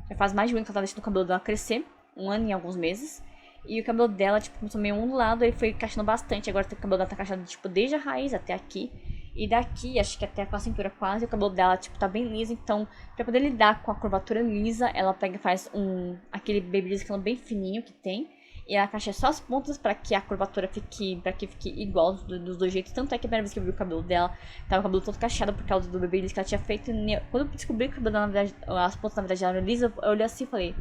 Já faz mais de um ano que ela tá deixando o cabelo dela crescer, um ano e alguns meses. E o cabelo dela, tipo, começou meio ondulado, aí foi cacheando bastante. Agora o cabelo dela tá cacheado, tipo, desde a raiz até aqui. E daqui, acho que até com a cintura quase, o cabelo dela, tipo, tá bem liso. Então, pra poder lidar com a curvatura lisa, ela pega e faz aquele babyliss que é bem fininho que tem. E ela cacheia só as pontas pra que a curvatura fique igual dos dois jeitos. Tanto é que a primeira vez que eu vi o cabelo dela, tava o cabelo todo cacheado por causa do babyliss que ela tinha feito. E quando eu descobri que o cabelo dela, na verdade, as pontas na verdade eram lisas, eu olhei assim e falei: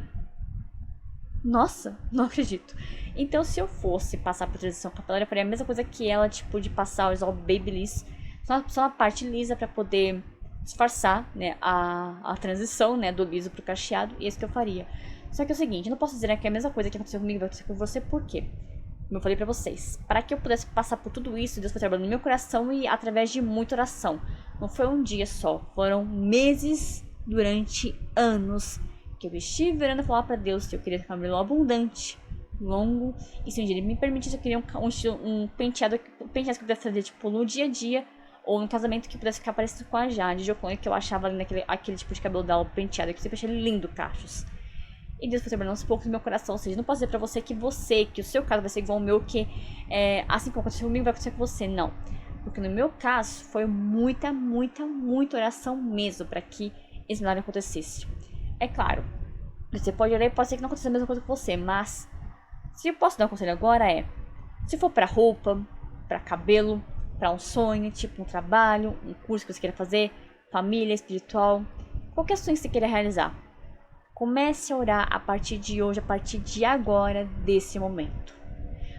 nossa, não acredito. Então, se eu fosse passar por transição capilar, eu faria a mesma coisa que ela, tipo, de passar, usar o babyliss só na parte lisa pra poder disfarçar, né, a transição, né, do liso pro cacheado. E é isso que eu faria. Só que é o seguinte, eu não posso dizer, né, que é a mesma coisa que aconteceu comigo vai acontecer com você, por quê? Como eu falei pra vocês, para que eu pudesse passar por tudo isso, Deus foi trabalhando no meu coração e através de muita oração. Não foi um dia só, foram meses, durante anos, que eu estive orando e falar pra Deus que eu queria ter cabelo abundante, longo, e se um dia ele me permitisse, eu queria um penteado que eu pudesse fazer, tipo, no dia a dia, ou no casamento que pudesse ficar parecido com a Jade Jocone, que eu achava ali aquele tipo de cabelo dela penteado, que eu sempre achei lindo, cachos. E Deus foi trabalhando aos poucos no meu coração. Ou seja, não posso dizer pra você que o seu caso vai ser igual ao meu, que assim como aconteceu comigo, vai acontecer com você. Não. Porque no meu caso, foi muita, muita, muita oração mesmo pra que esse milagre acontecesse. É claro, você pode orar e pode ser que não aconteça a mesma coisa com você, mas se eu posso dar um conselho agora se for pra roupa, pra cabelo, pra um sonho, tipo um trabalho, um curso que você queira fazer, família, espiritual, qualquer sonho que você queira realizar, comece a orar a partir de hoje, a partir de agora, desse momento.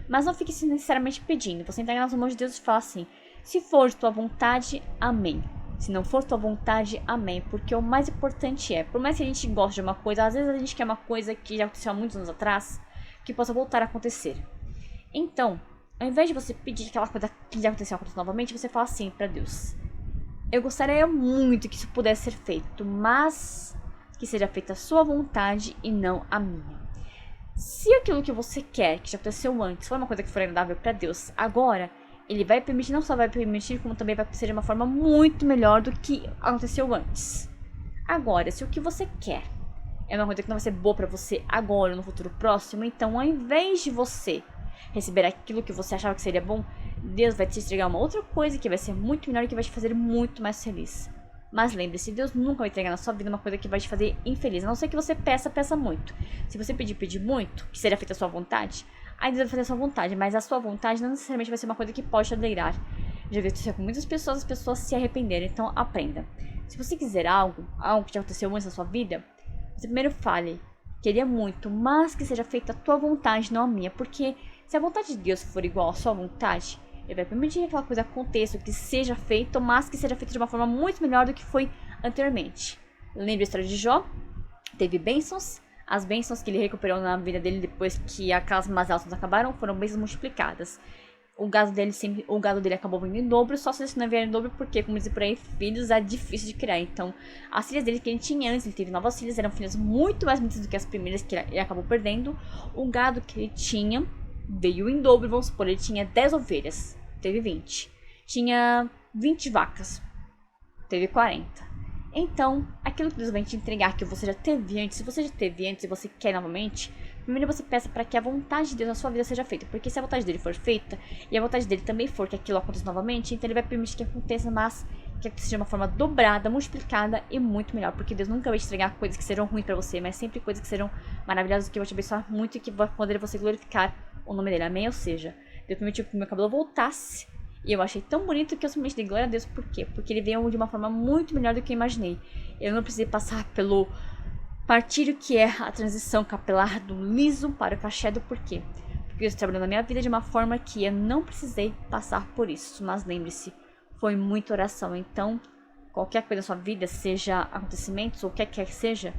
Mas não fique necessariamente pedindo. Você entrega nas mãos de Deus e fala assim: se for de tua vontade, amém. Se não for tua vontade, amém. Porque o mais importante por mais que a gente goste de uma coisa, às vezes a gente quer uma coisa que já aconteceu há muitos anos atrás, que possa voltar a acontecer. Então, ao invés de você pedir aquela coisa que já aconteceu novamente, você fala assim pra Deus: eu gostaria muito que isso pudesse ser feito, mas que seja feita a sua vontade e não a minha. Se aquilo que você quer, que já aconteceu antes, for uma coisa que for agradável para Deus, agora Ele vai permitir, não só vai permitir, como também vai ser de uma forma muito melhor do que aconteceu antes. Agora, se o que você quer é uma coisa que não vai ser boa pra você agora ou no futuro próximo, então ao invés de você receber aquilo que você achava que seria bom, Deus vai te entregar uma outra coisa que vai ser muito melhor e que vai te fazer muito mais feliz. Mas lembre-se, Deus nunca vai entregar na sua vida uma coisa que vai te fazer infeliz. A não ser que você peça muito. Se você pedir muito, que seja feita a sua vontade, aí Deus vai fazer a sua vontade. Mas a sua vontade não necessariamente vai ser uma coisa que pode te alegrar. Já vi isso com muitas pessoas, as pessoas se arrependerem. Então aprenda. Se você quiser algo que já aconteceu antes na sua vida, você primeiro fale, queria muito, mas que seja feita a tua vontade, não a minha. Porque se a vontade de Deus for igual à sua vontade, Ele vai permitir que aquela coisa aconteça, que seja feito, mas que seja feito de uma forma muito melhor do que foi anteriormente. Lembre a história de Jó? Teve bênçãos. As bênçãos que ele recuperou na vida dele depois que aquelas más altas acabaram foram bênçãos multiplicadas. O gado dele acabou vindo em dobro, só se não vier em dobro porque, como dizem por aí, filhos é difícil de criar. Então, as filhas dele que ele tinha antes, ele teve novas filhas, eram filhas muito mais bonitas do que as primeiras que ele acabou perdendo. O gado que ele tinha veio em dobro, vamos supor, ele tinha 10 ovelhas, teve 20. Tinha 20 vacas, teve 40. Então, aquilo que Deus vai te entregar, que você já teve antes, se você já teve antes e você quer novamente, primeiro você peça para que a vontade de Deus na sua vida seja feita. Porque se a vontade dele for feita, e a vontade dele também for que aquilo aconteça novamente, então ele vai permitir que aconteça, mas que seja de uma forma dobrada, multiplicada e muito melhor. Porque Deus nunca vai te entregar coisas que serão ruins para você, mas sempre coisas que serão maravilhosas, que vão te abençoar muito e que vão poder você glorificar o nome dele. Amém? Ou seja, Deus permitiu que meu cabelo voltasse. E eu achei tão bonito que eu simplesmente dei glória a Deus. Por quê? Porque ele veio de uma forma muito melhor do que eu imaginei. Eu não precisei passar pelo martírio que é a transição capilar do liso para o cacheado. Por quê? Porque Deus trabalhou na minha vida de uma forma que eu não precisei passar por isso. Mas lembre-se, foi muita oração. Então, qualquer coisa na sua vida, seja acontecimentos ou o que quer que seja,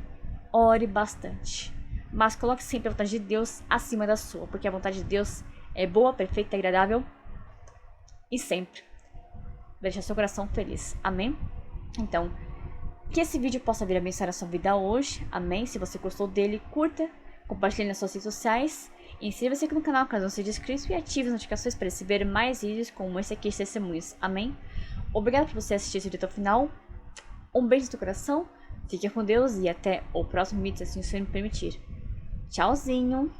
ore bastante. Mas coloque sempre a vontade de Deus acima da sua. Porque a vontade de Deus é boa, perfeita, agradável e sempre vai deixar seu coração feliz. Amém? Então, que esse vídeo possa vir abençoar a sua vida hoje. Amém? Se você gostou dele, curta, compartilhe nas suas redes sociais. E inscreva-se aqui no canal caso não seja inscrito e ative as notificações para receber mais vídeos como esse aqui de testemunhos. Amém? Obrigado por você assistir esse vídeo até o final. Um beijo no seu coração. Fique com Deus e até o próximo vídeo, se assim o Senhor me permitir. Tchauzinho!